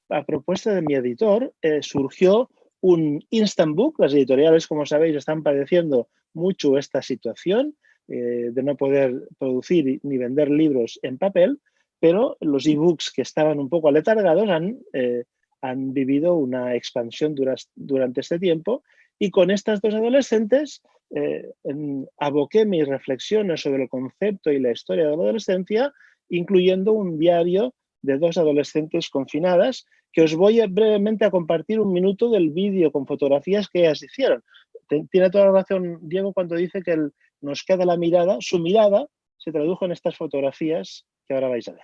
a propuesta de mi editor, surgió un instant book. Las editoriales, como sabéis, están padeciendo mucho esta situación de no poder producir ni vender libros en papel, pero los ebooks que estaban un poco aletargados han vivido una expansión durante este tiempo, y con estas 2 adolescentes aboqué mis reflexiones sobre el concepto y la historia de la adolescencia, incluyendo un diario de 2 adolescentes confinadas, que os voy brevemente a compartir un minuto del vídeo con fotografías que ellas hicieron. Tiene toda la razón Diego cuando dice que nos queda la mirada, su mirada se tradujo en estas fotografías que ahora vais a ver.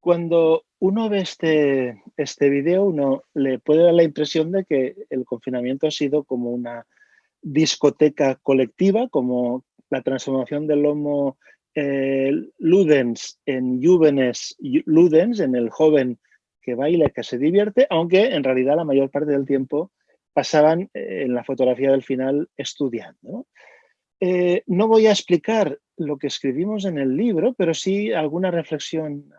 Cuando uno ve este video, uno le puede dar la impresión de que el confinamiento ha sido como una discoteca colectiva, como la transformación del Homo ludens en Juvenes ludens, en el joven que baila y que se divierte, aunque en realidad la mayor parte del tiempo pasaban en la fotografía del final estudiando, ¿no? No voy a explicar lo que escribimos en el libro, pero sí alguna reflexión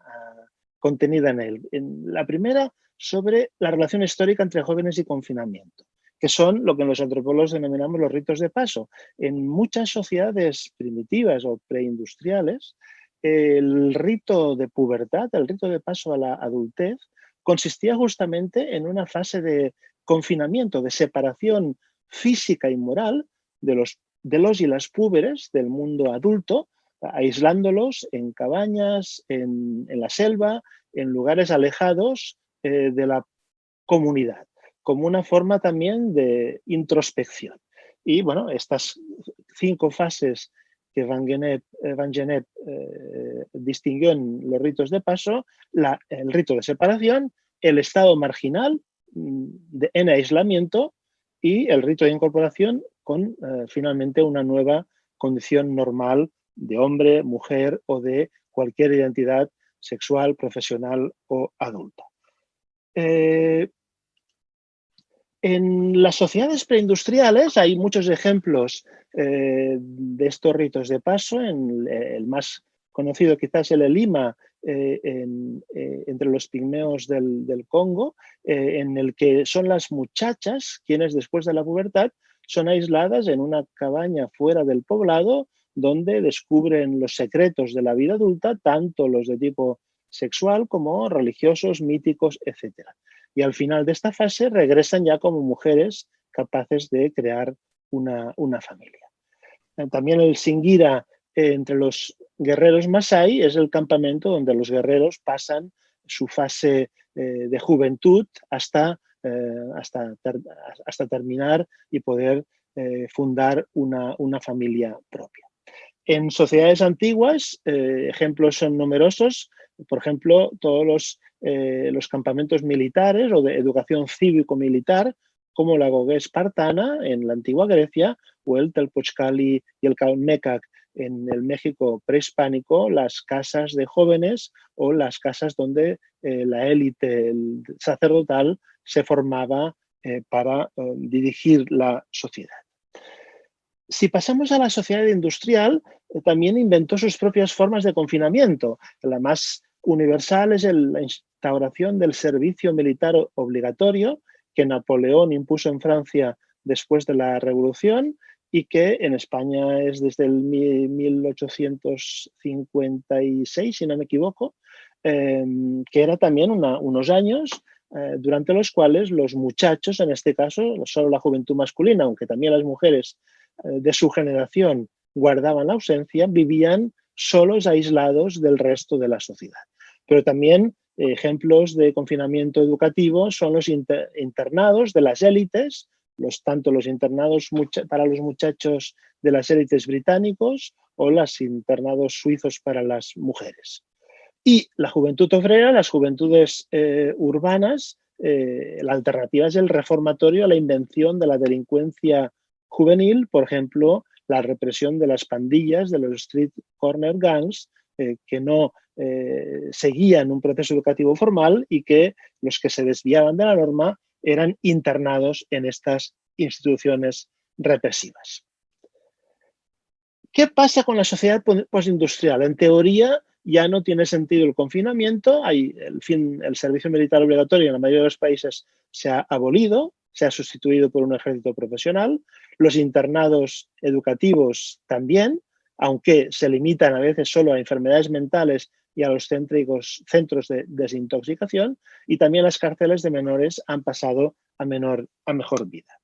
contenida en él. La primera, sobre la relación histórica entre jóvenes y confinamiento, que son lo que los antropólogos denominamos los ritos de paso. En muchas sociedades primitivas o preindustriales, el rito de pubertad, el rito de paso a la adultez, consistía justamente en una fase de confinamiento, de separación física y moral de los y las púberes del mundo adulto, aislándolos en cabañas, en la selva, en lugares alejados de la comunidad, como una forma también de introspección. Y bueno, estas 5 fases que Van Gennep distinguió en los ritos de paso, el rito de separación, el estado marginal en aislamiento y el rito de incorporación con finalmente una nueva condición normal de hombre, mujer o de cualquier identidad sexual, profesional o adulta. En las sociedades preindustriales hay muchos ejemplos de estos ritos de paso. El más conocido quizás es el Elima, entre los pigmeos del Congo, en el que son las muchachas quienes después de la pubertad son aisladas en una cabaña fuera del poblado donde descubren los secretos de la vida adulta, tanto los de tipo sexual como religiosos, míticos, etc. Y al final de esta fase regresan ya como mujeres capaces de crear una familia. También el Singira entre los guerreros Masái es el campamento donde los guerreros pasan su fase de juventud hasta terminar y poder fundar una familia propia. En sociedades antiguas, ejemplos son numerosos. Por ejemplo, todos los campamentos militares o de educación cívico-militar, como la Gogé espartana en la antigua Grecia o el Telpochcali y el Calmecac en el México prehispánico, las casas de jóvenes o las casas donde la élite sacerdotal se formaba para dirigir la sociedad. Si pasamos a la sociedad industrial, también inventó sus propias formas de confinamiento. La más universal es la instauración del servicio militar obligatorio que Napoleón impuso en Francia después de la Revolución y que en España es desde el 1856, si no me equivoco, que era también unos años durante los cuales los muchachos, en este caso, no solo la juventud masculina, aunque también las mujeres de su generación guardaban la ausencia, vivían solos, aislados del resto de la sociedad. Pero también ejemplos de confinamiento educativo son los internados de las élites, tanto los internados para los muchachos de las élites británicos o los internados suizos para las mujeres. Y la juventud obrera, las juventudes urbanas, la alternativa es el reformatorio a la invención de la delincuencia juvenil, por ejemplo, la represión de las pandillas, de los street corner gangs, que no seguían un proceso educativo formal y que los que se desviaban de la norma eran internados en estas instituciones represivas. ¿Qué pasa con la sociedad postindustrial? En teoría ya no tiene sentido el confinamiento, el servicio militar obligatorio en la mayoría de los países se ha abolido, se ha sustituido por un ejército profesional, los internados educativos también, aunque se limitan a veces solo a enfermedades mentales y a los centros de desintoxicación, y también las cárceles de menores han pasado a mejor vida.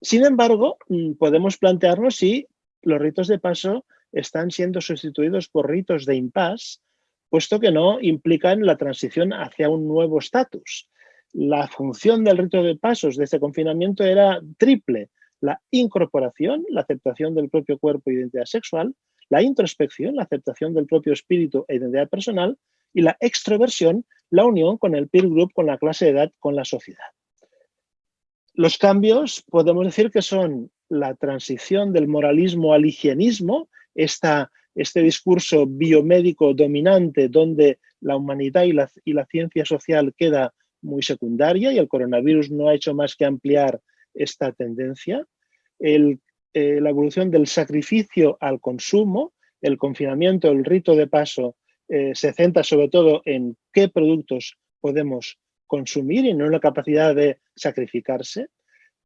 Sin embargo, podemos plantearnos si los ritos de paso están siendo sustituidos por ritos de impasse, puesto que no implican la transición hacia un nuevo estatus. La función del rito de pasos de este confinamiento era triple: la incorporación, la aceptación del propio cuerpo e identidad sexual, la introspección, la aceptación del propio espíritu e identidad personal, y la extroversión, la unión con el peer group, con la clase de edad, con la sociedad. Los cambios podemos decir que son la transición del moralismo al higienismo, este discurso biomédico dominante donde la humanidad y la ciencia social queda muy secundaria y el coronavirus no ha hecho más que ampliar esta tendencia. La evolución del sacrificio al consumo, el confinamiento, el rito de paso, se centra sobre todo en qué productos podemos consumir y no en la capacidad de sacrificarse.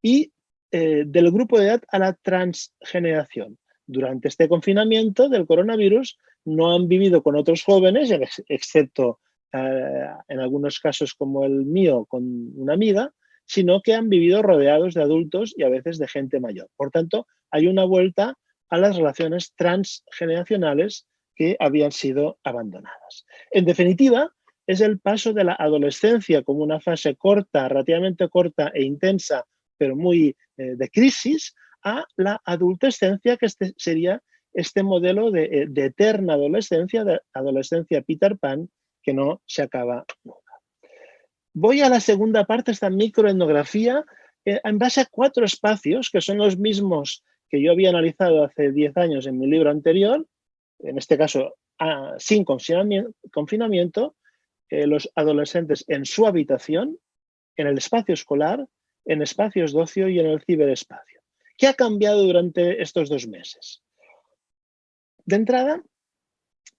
Y del grupo de edad a la transgeneración. Durante este confinamiento del coronavirus no han vivido con otros jóvenes, excepto en algunos casos como el mío con una amiga, sino que han vivido rodeados de adultos y a veces de gente mayor. Por tanto, hay una vuelta a las relaciones transgeneracionales que habían sido abandonadas. En definitiva, es el paso de la adolescencia como una fase corta, relativamente corta e intensa, pero muy de crisis, a la adolescencia, que sería este modelo de eterna adolescencia, de adolescencia Peter Pan, que no se acaba nunca. Voy a la segunda parte, esta microetnografía, en base a 4 espacios, que son los mismos que yo había analizado hace 10 años en mi libro anterior, en este caso sin confinamiento, los adolescentes en su habitación, en el espacio escolar, en espacios de ocio y en el ciberespacio. ¿Qué ha cambiado durante estos 2 meses? De entrada,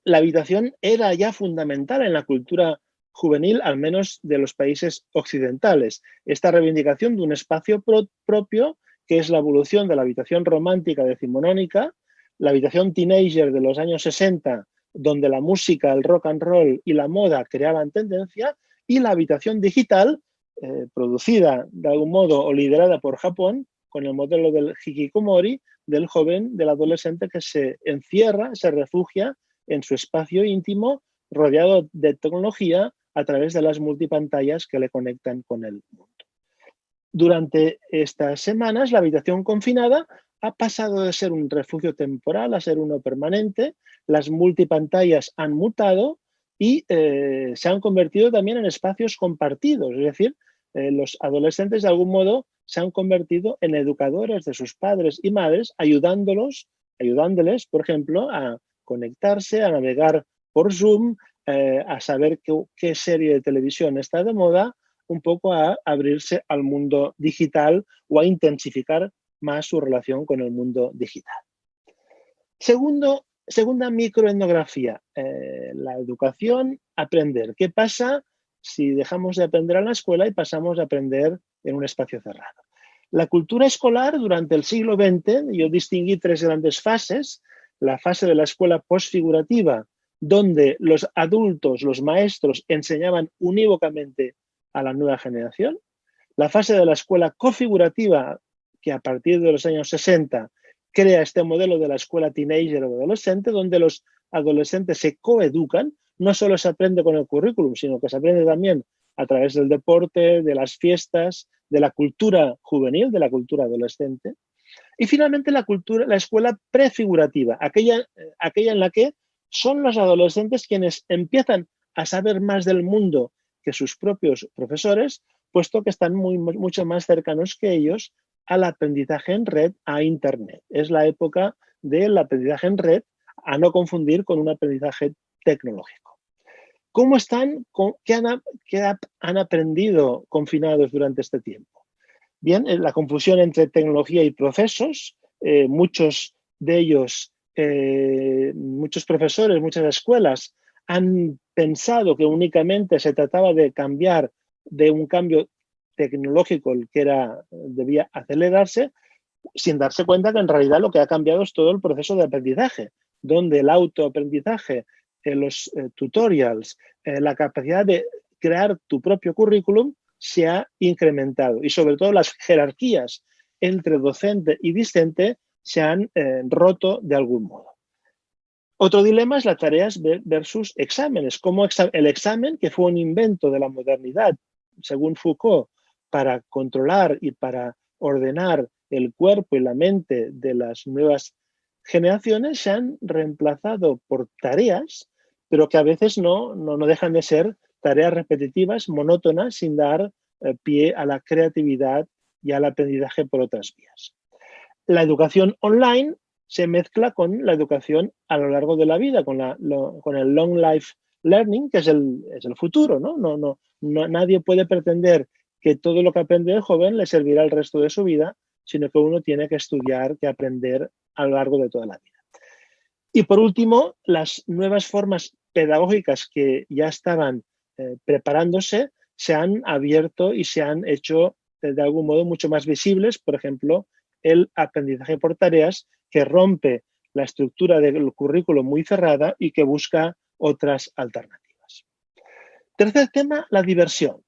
la habitación era ya fundamental en la cultura juvenil, al menos de los países occidentales. Esta reivindicación de un espacio propio, que es la evolución de la habitación romántica decimonónica, la habitación teenager de los años 60, donde la música, el rock and roll y la moda creaban tendencia, y la habitación digital, producida de algún modo o liderada por Japón, con el modelo del hikikomori, del joven, del adolescente que se encierra, se refugia en su espacio íntimo, rodeado de tecnología a través de las multipantallas que le conectan con el mundo. Durante estas semanas, la habitación confinada ha pasado de ser un refugio temporal a ser uno permanente. Las multipantallas han mutado y se han convertido también en espacios compartidos, es decir, los adolescentes de algún modo se han convertido en educadores de sus padres y madres, ayudándoles, por ejemplo, a conectarse, a navegar por Zoom, a saber qué serie de televisión está de moda, un poco a abrirse al mundo digital o a intensificar más su relación con el mundo digital. Segunda microetnografía, la educación, aprender. ¿Qué pasa si dejamos de aprender en la escuela y pasamos a aprender en un espacio cerrado? La cultura escolar durante el siglo XX, yo distinguí 3 grandes fases. La fase de la escuela postfigurativa, donde los adultos, los maestros, enseñaban unívocamente a la nueva generación. La fase de la escuela configurativa, que a partir de los años 60 crea este modelo de la escuela teenager o adolescente, donde los adolescentes se coeducan, no solo se aprende con el currículum, sino que se aprende también a través del deporte, de las fiestas, de la cultura juvenil, de la cultura adolescente. Y finalmente la escuela prefigurativa, aquella en la que son los adolescentes quienes empiezan a saber más del mundo que sus propios profesores, puesto que están mucho más cercanos que ellos al aprendizaje en red, a Internet. Es la época del aprendizaje en red, a no confundir con un aprendizaje tecnológico. ¿Cómo están? ¿Qué han aprendido confinados durante este tiempo? Bien, la confusión entre tecnología y procesos, muchos de ellos, muchos profesores, muchas escuelas han pensado que únicamente se trataba de cambiar de un cambio tecnológico el que debía acelerarse, sin darse cuenta que en realidad lo que ha cambiado es todo el proceso de aprendizaje, donde el autoaprendizaje, los tutorials, la capacidad de crear tu propio currículum se ha incrementado y sobre todo las jerarquías entre docente y discente se han roto de algún modo. Otro dilema es las tareas versus exámenes. Como el examen, que fue un invento de la modernidad, según Foucault, para controlar y para ordenar el cuerpo y la mente de las nuevas generaciones, se han reemplazado por tareas pero que a veces no dejan de ser tareas repetitivas, monótonas, sin dar pie a la creatividad y al aprendizaje por otras vías. La educación online se mezcla con la educación a lo largo de la vida, con el long life learning, que es el futuro, ¿no? Nadie puede pretender que todo lo que aprende el joven le servirá el resto de su vida, sino que uno tiene que estudiar, que aprender a lo largo de toda la vida. Y por último, las nuevas formas pedagógicas que ya estaban preparándose se han abierto y se han hecho de algún modo mucho más visibles. Por ejemplo, el aprendizaje por tareas, que rompe la estructura del currículo muy cerrada y que busca otras alternativas. Tercer tema, la diversión.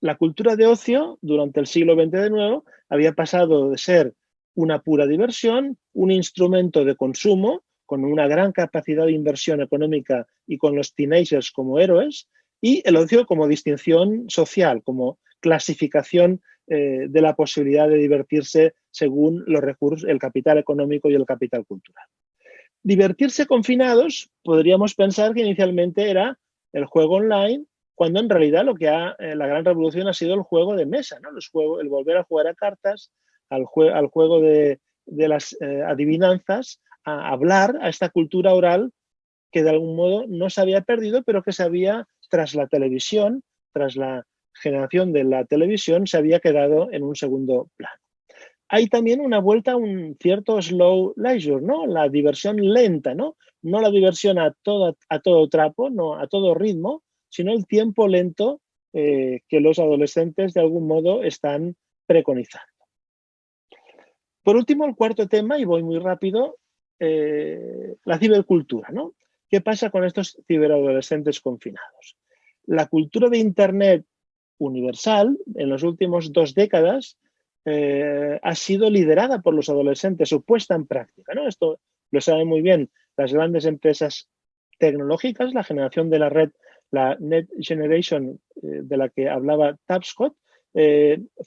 La cultura de ocio durante el siglo XX de nuevo había pasado de ser una pura diversión, un instrumento de consumo con una gran capacidad de inversión económica y con los teenagers como héroes, y el ocio como distinción social, como clasificación de la posibilidad de divertirse según los recursos, el capital económico y el capital cultural. Divertirse confinados, podríamos pensar que inicialmente era el juego online, cuando en realidad la gran revolución ha sido el juego de mesa, ¿no? El volver a jugar a cartas, al juego de las adivinanzas, a hablar, a esta cultura oral que de algún modo no se había perdido, pero que se había, tras la televisión, tras la generación de la televisión, se había quedado en un segundo plano. Hay también una vuelta a un cierto slow leisure, ¿no? La diversión lenta, ¿no? No la diversión a todo trapo, no a todo ritmo, sino el tiempo lento que los adolescentes de algún modo están preconizando. Por último, el cuarto tema, y voy muy rápido, la cibercultura, ¿no? ¿Qué pasa con estos ciberadolescentes confinados? La cultura de Internet universal en las últimas 2 décadas ha sido liderada por los adolescentes, su puesta en práctica, ¿no? Esto lo saben muy bien las grandes empresas tecnológicas, la generación de la red, la Net Generation de la que hablaba Tapscott,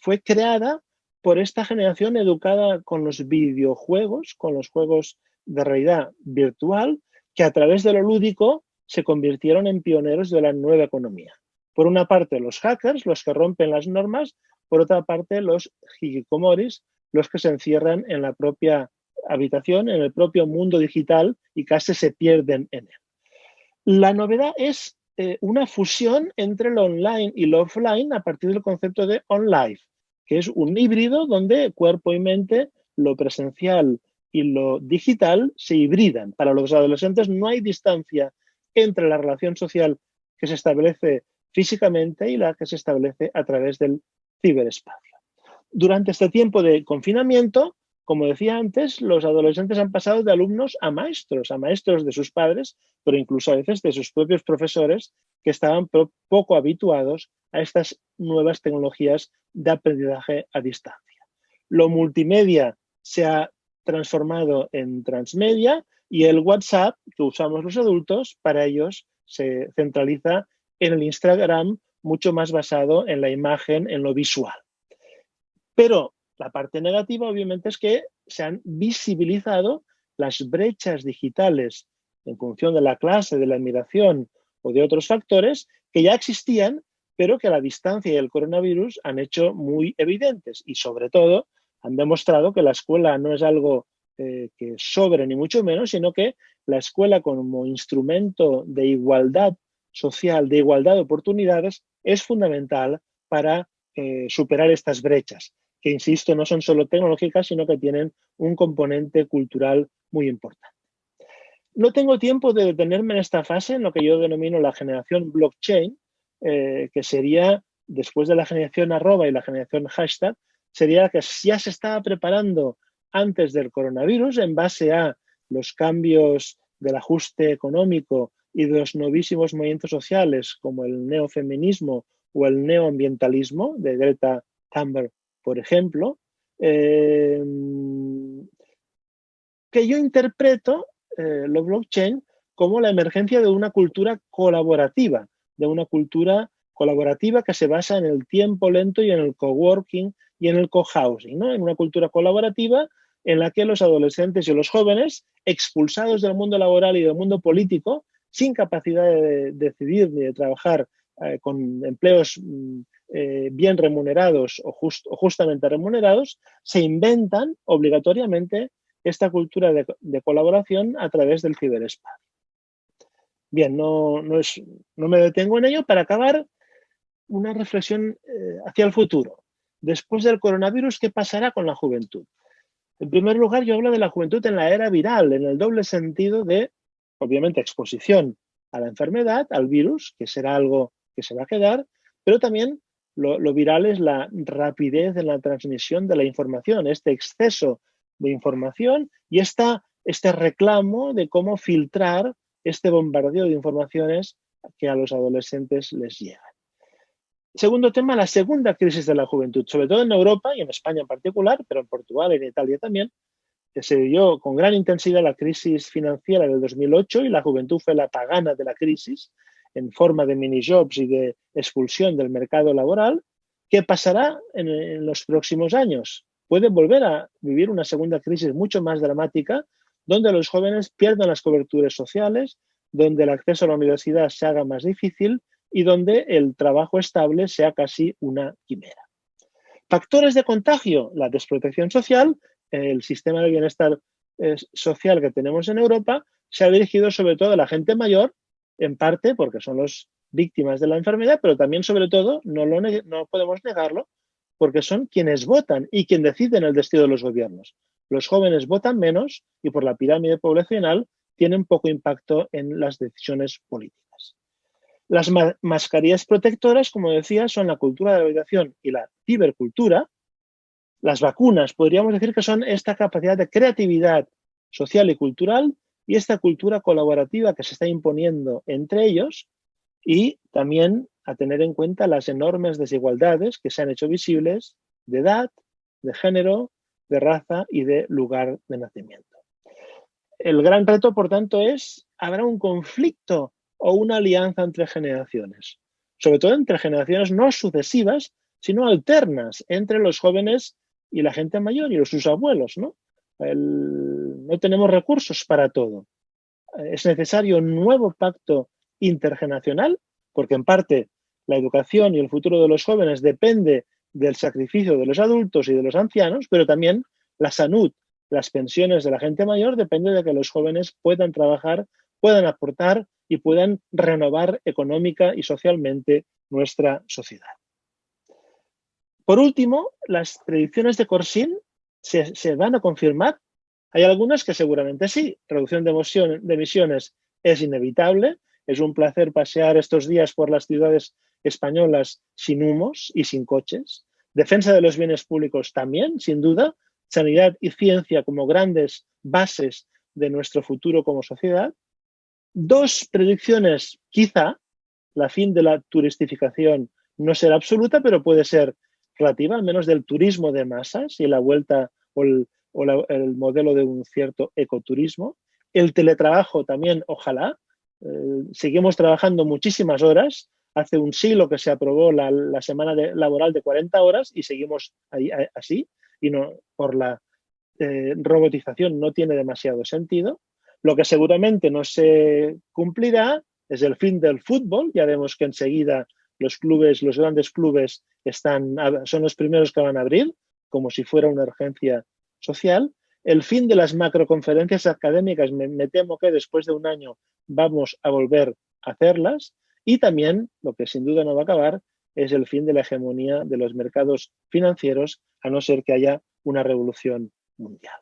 fue creada por esta generación educada con los videojuegos, con los juegos de realidad virtual, que a través de lo lúdico se convirtieron en pioneros de la nueva economía. Por una parte, los hackers, los que rompen las normas; por otra parte, los hikikomoris, los que se encierran en la propia habitación, en el propio mundo digital y casi se pierden en él. La novedad es una fusión entre lo online y lo offline a partir del concepto de on-life, que es un híbrido donde cuerpo y mente, lo presencial y lo digital se hibridan. Para los adolescentes no hay distancia entre la relación social que se establece físicamente y la que se establece a través del ciberespacio. Durante este tiempo de confinamiento, como decía antes, los adolescentes han pasado de alumnos a maestros de sus padres, pero incluso a veces de sus propios profesores, que estaban poco habituados a estas nuevas tecnologías de aprendizaje a distancia. Lo multimedia se ha transformado en transmedia y el WhatsApp que usamos los adultos, para ellos se centraliza en el Instagram, mucho más basado en la imagen, en lo visual. Pero la parte negativa, obviamente, es que se han visibilizado las brechas digitales en función de la clase, de la admiración o de otros factores que ya existían, pero que la distancia y el coronavirus han hecho muy evidentes y, sobre todo, han demostrado que la escuela no es algo que sobre ni mucho menos, sino que la escuela como instrumento de igualdad social, de igualdad de oportunidades, es fundamental para superar estas brechas, que, insisto, no son solo tecnológicas, sino que tienen un componente cultural muy importante. No tengo tiempo de detenerme en esta fase, en lo que yo denomino la generación blockchain, que sería, después de la generación arroba y la generación hashtag, sería la que ya se estaba preparando antes del coronavirus en base a los cambios del ajuste económico y de los novísimos movimientos sociales como el neofeminismo o el neoambientalismo de Greta Thunberg, por ejemplo, que yo interpreto lo blockchain como la emergencia de una cultura colaborativa, que se basa en el tiempo lento y en el coworking y en el cohousing, ¿no? En una cultura colaborativa en la que los adolescentes y los jóvenes, expulsados del mundo laboral y del mundo político, sin capacidad de decidir ni de trabajar con empleos bien remunerados o justamente remunerados, se inventan obligatoriamente esta cultura de colaboración a través del ciberespacio. Bien, no me detengo en ello. Para acabar, una reflexión hacia el futuro. Después del coronavirus, ¿qué pasará con la juventud? En primer lugar, yo hablo de la juventud en la era viral, en el doble sentido de, obviamente, exposición a la enfermedad, al virus, que será algo que se va a quedar, pero también lo viral es la rapidez en la transmisión de la información, este exceso de información y este reclamo de cómo filtrar este bombardeo de informaciones que a los adolescentes les llegan. Segundo tema, la segunda crisis de la juventud, sobre todo en Europa y en España en particular, pero en Portugal y en Italia también, que se vivió con gran intensidad la crisis financiera del 2008 y la juventud fue la pagana de la crisis en forma de mini-jobs y de expulsión del mercado laboral. ¿Qué pasará en los próximos años? Puede volver a vivir una segunda crisis mucho más dramática, donde los jóvenes pierdan las coberturas sociales, donde el acceso a la universidad se haga más difícil y donde el trabajo estable sea casi una quimera. Factores de contagio, la desprotección social, el sistema de bienestar social que tenemos en Europa se ha dirigido sobre todo a la gente mayor, en parte porque son las víctimas de la enfermedad, pero también sobre todo, no podemos negarlo, porque son quienes votan y quienes deciden el destino de los gobiernos. Los jóvenes votan menos y por la pirámide poblacional tienen poco impacto en las decisiones políticas. Las mascarillas protectoras, como decía, son la cultura de la habitación y la cibercultura. Las vacunas, podríamos decir que son esta capacidad de creatividad social y cultural y esta cultura colaborativa que se está imponiendo entre ellos y también a tener en cuenta las enormes desigualdades que se han hecho visibles de edad, de género, de raza y de lugar de nacimiento. El gran reto, por tanto, ¿habrá un conflicto o una alianza entre generaciones? Sobre todo entre generaciones no sucesivas, sino alternas, entre los jóvenes y la gente mayor y sus abuelos, ¿no? No tenemos recursos para todo. Es necesario un nuevo pacto intergeneracional, porque en parte la educación y el futuro de los jóvenes depende del sacrificio de los adultos y de los ancianos, pero también la salud, las pensiones de la gente mayor depende de que los jóvenes puedan trabajar, puedan aportar y puedan renovar económica y socialmente nuestra sociedad. Por último, las predicciones de Corsín se van a confirmar. Hay algunas que seguramente sí. Reducción de emisiones es inevitable. Es un placer pasear estos días por las ciudades españolas sin humos y sin coches. Defensa de los bienes públicos también, sin duda. Sanidad y ciencia como grandes bases de nuestro futuro como sociedad. Dos predicciones, quizá, la fin de la turistificación no será absoluta, pero puede ser relativa, al menos del turismo de masas y la vuelta o el modelo de un cierto ecoturismo. El teletrabajo también, ojalá. Seguimos trabajando muchísimas horas. Hace un siglo que se aprobó la semana laboral de 40 horas y seguimos así. Y no, por la robotización no tiene demasiado sentido. Lo que seguramente no se cumplirá es el fin del fútbol. Ya vemos que enseguida los grandes clubes son los primeros que van a abrir, como si fuera una urgencia social. El fin de las macroconferencias académicas, me temo que después de un año vamos a volver a hacerlas. Y también, lo que sin duda no va a acabar, es el fin de la hegemonía de los mercados financieros, a no ser que haya una revolución mundial.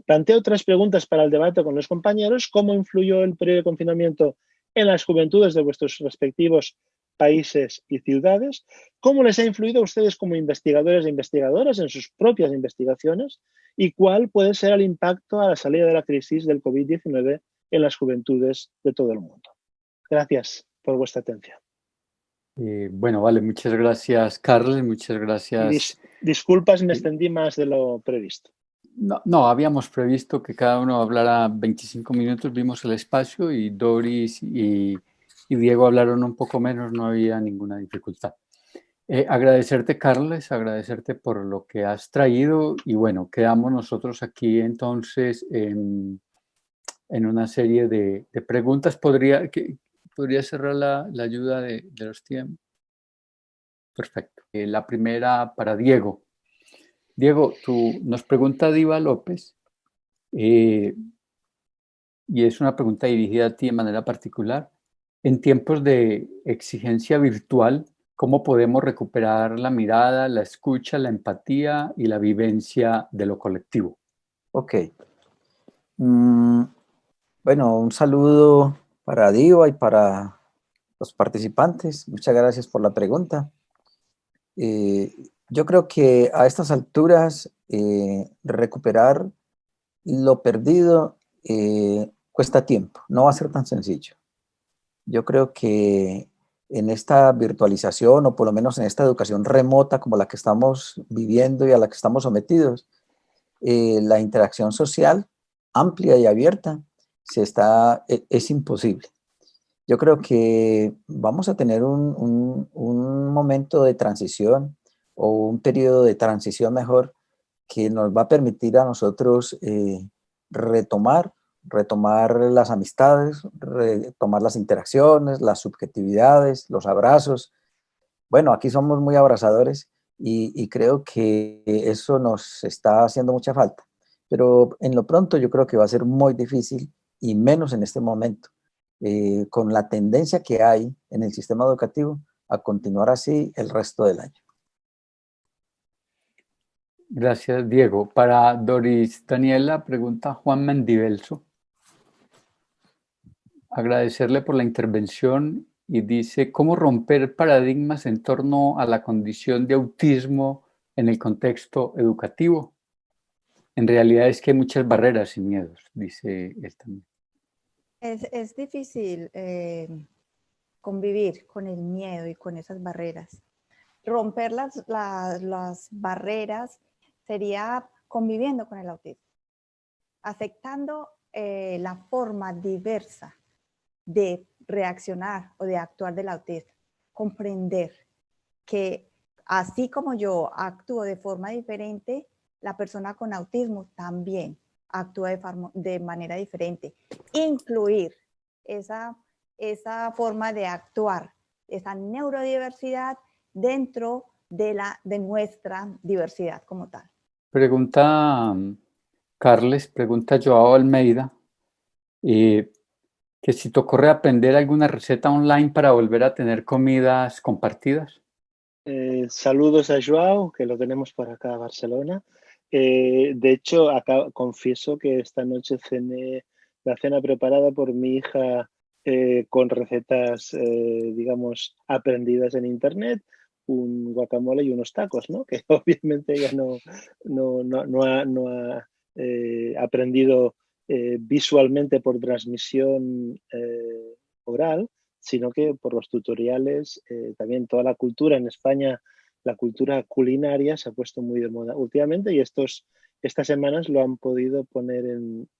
Planteo otras preguntas para el debate con los compañeros. ¿Cómo influyó el periodo de confinamiento en las juventudes de vuestros respectivos países y ciudades? ¿Cómo les ha influido a ustedes como investigadores e investigadoras en sus propias investigaciones? ¿Y cuál puede ser el impacto a la salida de la crisis del COVID-19 en las juventudes de todo el mundo? Gracias por vuestra atención. Bueno, vale, muchas gracias, Carles, muchas gracias. Disculpas, me extendí más de lo previsto. No, habíamos previsto que cada uno hablara 25 minutos, vimos el espacio y Doris y Diego hablaron un poco menos, no había ninguna dificultad. Agradecerte, Carles, agradecerte por lo que has traído y bueno, quedamos nosotros aquí entonces en una serie de preguntas. ¿Podría cerrar la ayuda de los tiempos? Perfecto. La primera para Diego. Diego, nos pregunta Diva López, y es una pregunta dirigida a ti de manera particular. En tiempos de exigencia virtual, ¿cómo podemos recuperar la mirada, la escucha, la empatía y la vivencia de lo colectivo? Ok. Bueno, un saludo para Diva y para los participantes. Muchas gracias por la pregunta. Yo creo que a estas alturas recuperar lo perdido cuesta tiempo, no va a ser tan sencillo. Yo creo que en esta virtualización, o por lo menos en esta educación remota como la que estamos viviendo y a la que estamos sometidos, la interacción social amplia y abierta es imposible. Yo creo que vamos a tener un momento de transición, o un periodo de transición mejor, que nos va a permitir a nosotros retomar las amistades, retomar las interacciones, las subjetividades, los abrazos. Bueno, aquí somos muy abrazadores y creo que eso nos está haciendo mucha falta. Pero en lo pronto yo creo que va a ser muy difícil, y menos en este momento, con la tendencia que hay en el sistema educativo a continuar así el resto del año. Gracias, Diego. Para Doris Daniela, pregunta Juan Mendivelso. Agradecerle por la intervención, y dice: ¿cómo romper paradigmas en torno a la condición de autismo en el contexto educativo? En realidad es que hay muchas barreras y miedos, dice él también. Es difícil convivir con el miedo y con esas barreras. Romper las barreras sería conviviendo con el autismo, aceptando la forma diversa de reaccionar o de actuar del autismo, comprender que así como yo actúo de forma diferente, la persona con autismo también actúa de manera diferente. Incluir esa forma de actuar, esa neurodiversidad dentro de nuestra diversidad como tal. Pregunta Carles, pregunta Joao Almeida, que si te ocurre aprender alguna receta online para volver a tener comidas compartidas. Saludos a Joao, que lo tenemos por acá a Barcelona. De hecho, confieso que esta noche cené la cena preparada por mi hija con recetas, digamos, aprendidas en internet, un guacamole y unos tacos, ¿no? Que obviamente ella no ha aprendido visualmente por transmisión oral, sino que por los tutoriales, también toda la cultura en España, la cultura culinaria se ha puesto muy de moda últimamente, y estas semanas lo han podido poner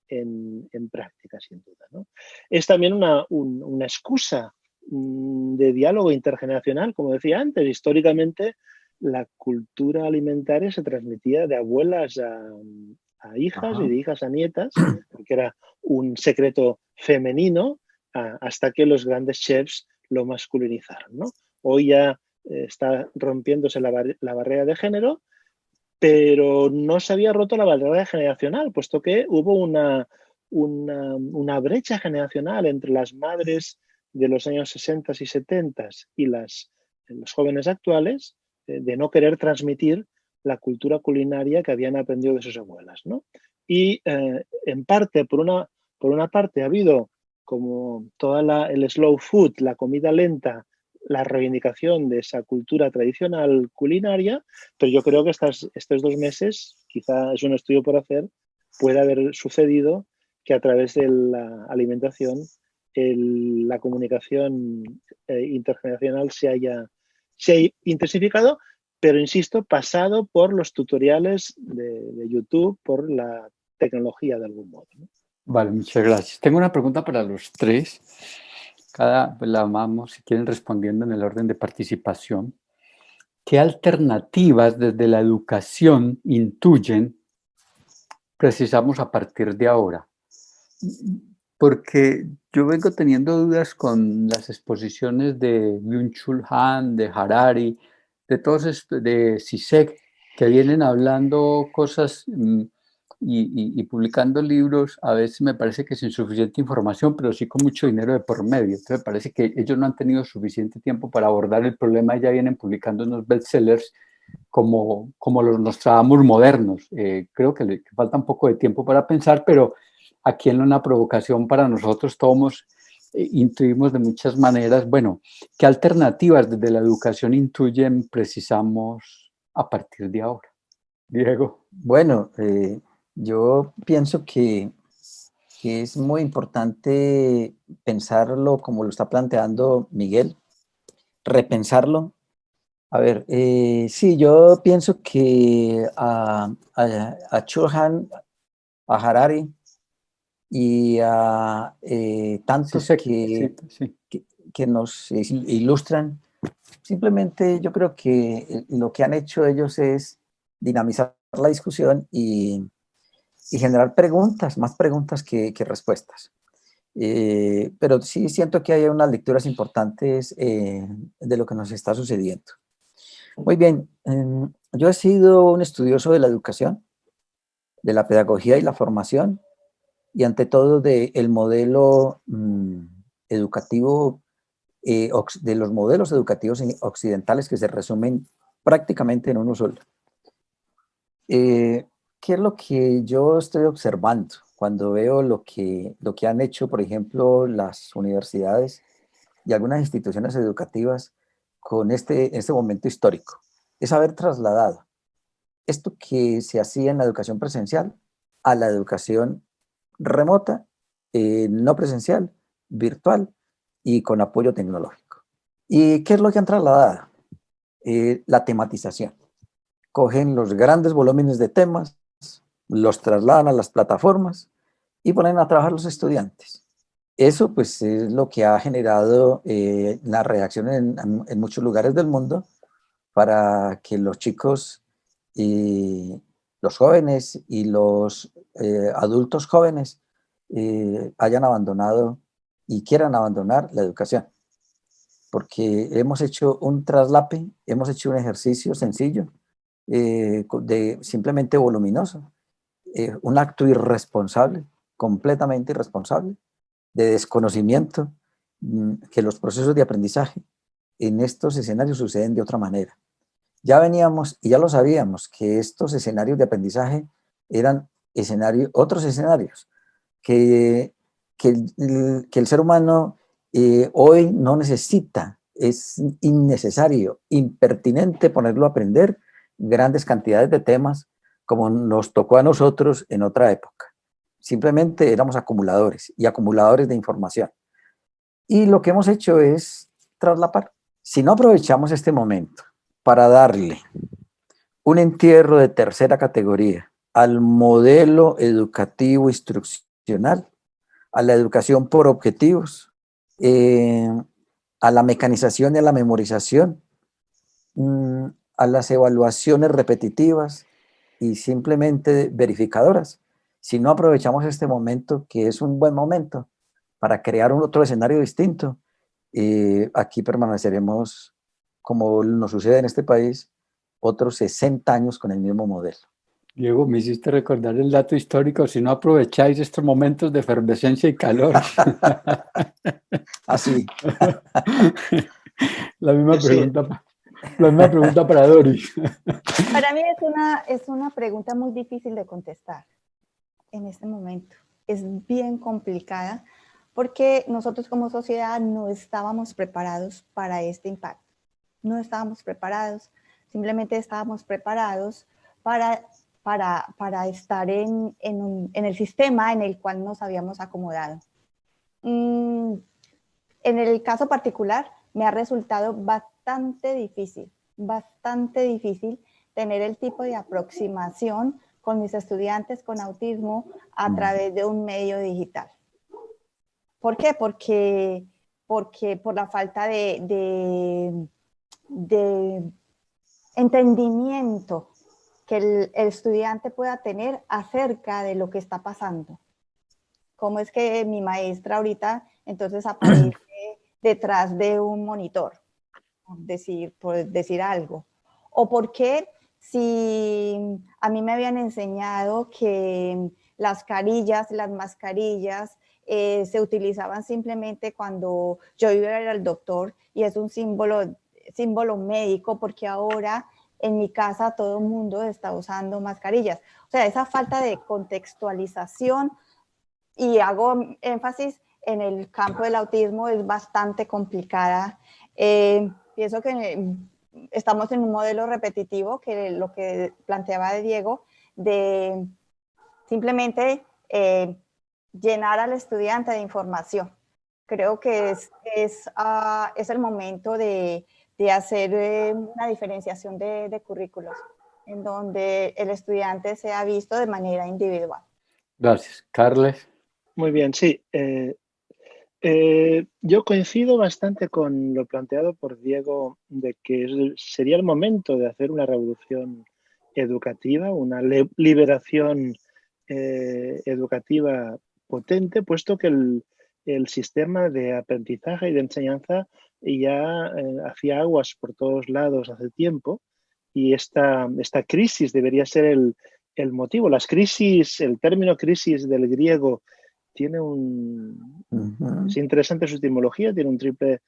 en práctica, sin duda, ¿no? Es también una excusa de diálogo intergeneracional, como decía antes. Históricamente la cultura alimentaria se transmitía de abuelas a hijas. Ajá. Y de hijas a nietas, porque era un secreto femenino, hasta que los grandes chefs lo masculinizaron, ¿no? Hoy ya está rompiéndose la barrera de género, pero no se había roto la barrera generacional, puesto que hubo una brecha generacional entre las madres de los años 60 y 70 y los jóvenes actuales, de no querer transmitir la cultura culinaria que habían aprendido de sus abuelas, ¿no? Y en parte, por una parte, ha habido como el slow food, la comida lenta, la reivindicación de esa cultura tradicional culinaria, pero yo creo que estos 2 meses, quizá es un estudio por hacer, puede haber sucedido que a través de la alimentación la comunicación intergeneracional se haya intensificado, pero insisto, pasado por los tutoriales de YouTube, por la tecnología de algún modo, ¿no? Vale, muchas gracias. Tengo una pregunta para los tres. La vamos, si quieren, respondiendo en el orden de participación. ¿Qué alternativas desde la educación intuyen precisamos a partir de ahora? porque yo vengo teniendo dudas con las exposiciones de Byung-Chul Han, de Harari, de todos estos, de Zizek, que vienen hablando cosas y publicando libros, a veces me parece que sin suficiente información, pero sí con mucho dinero de por medio. Entonces me parece que ellos no han tenido suficiente tiempo para abordar el problema y ya vienen publicando unos bestsellers como los Nostradamus modernos. Creo que le falta un poco de tiempo para pensar, pero aquí en una provocación para nosotros todos intuimos de muchas maneras, bueno, ¿qué alternativas desde la educación intuyen precisamos a partir de ahora? Diego. Bueno, yo pienso que es muy importante pensarlo como lo está planteando Miguel, repensarlo. A ver, sí, yo pienso que a Churhan, a Harari y a Sí, tantos sí, sí. que nos ilustran, simplemente yo creo que lo que han hecho ellos es dinamizar la discusión y generar preguntas, más preguntas que respuestas. Pero sí siento que hay unas lecturas importantes de lo que nos está sucediendo. Muy bien, yo he sido un estudioso de la educación, de la pedagogía y la formación, y ante todo del modelo educativo, de los modelos educativos occidentales que se resumen prácticamente en uno solo. ¿Qué es lo que yo estoy observando cuando veo lo que han hecho, por ejemplo, las universidades y algunas instituciones educativas con este momento histórico? Es haber trasladado esto que se hacía en la educación presencial a la educación remota, no presencial, virtual y con apoyo tecnológico. ¿Y qué es lo que han trasladado? La tematización. Cogen los grandes volúmenes de temas, los trasladan a las plataformas y ponen a trabajar los estudiantes. Eso pues es lo que ha generado la reacción en muchos lugares del mundo para que los chicos y los jóvenes y los adultos jóvenes hayan abandonado y quieran abandonar la educación. Porque hemos hecho un traslape, hemos hecho un ejercicio sencillo, simplemente voluminoso, un acto irresponsable, completamente irresponsable, de desconocimiento, que los procesos de aprendizaje en estos escenarios suceden de otra manera. Ya veníamos y ya lo sabíamos que estos escenarios de aprendizaje eran otros escenarios que, que el ser humano hoy no necesita, es innecesario, impertinente ponerlo a aprender grandes cantidades de temas como nos tocó a nosotros en otra época. Simplemente éramos acumuladores y acumuladores de información. Y lo que hemos hecho es traslapar. Si no aprovechamos este momento para darle un entierro de tercera categoría al modelo educativo instruccional, a la educación por objetivos, a la mecanización y a la memorización, a las evaluaciones repetitivas y simplemente verificadoras. Si no aprovechamos este momento, que es un buen momento para crear un otro escenario distinto, aquí permaneceremos, como nos sucede en este país, otros 60 años con el mismo modelo. Diego, me hiciste recordar el dato histórico, si no aprovecháis estos momentos de efervescencia y calor. Así. La misma pregunta para Doris. Para mí es una pregunta muy difícil de contestar en este momento. Es bien complicada porque nosotros como sociedad no estábamos preparados para este impacto. No estábamos preparados, simplemente estábamos preparados para estar en el sistema en el cual nos habíamos acomodado. En el caso particular, me ha resultado bastante difícil tener el tipo de aproximación con mis estudiantes con autismo a través de un medio digital. ¿Por qué? Porque por la falta de entendimiento que el estudiante pueda tener acerca de lo que está pasando cómo es que mi maestra ahorita entonces aparece detrás de un monitor, por decir algo. O por qué, si a mí me habían enseñado que las mascarillas se utilizaban simplemente cuando yo iba a ir al doctor y es un símbolo médico, porque ahora en mi casa todo el mundo está usando mascarillas. O sea, esa falta de contextualización, y hago énfasis en el campo del autismo, es bastante complicada. Pienso que estamos en un modelo repetitivo, que lo que planteaba Diego, de simplemente llenar al estudiante de información. Creo que es el momento de hacer una diferenciación de currículos, en donde el estudiante sea visto de manera individual. Gracias. Carles. Muy bien, sí. Yo coincido bastante con lo planteado por Diego de que sería el momento de hacer una revolución educativa, una liberación educativa potente, puesto que el sistema de aprendizaje y de enseñanza ya hacía aguas por todos lados hace tiempo, y esta crisis debería ser el motivo. Las crisis, el término crisis del griego tiene es interesante su etimología, tiene un triple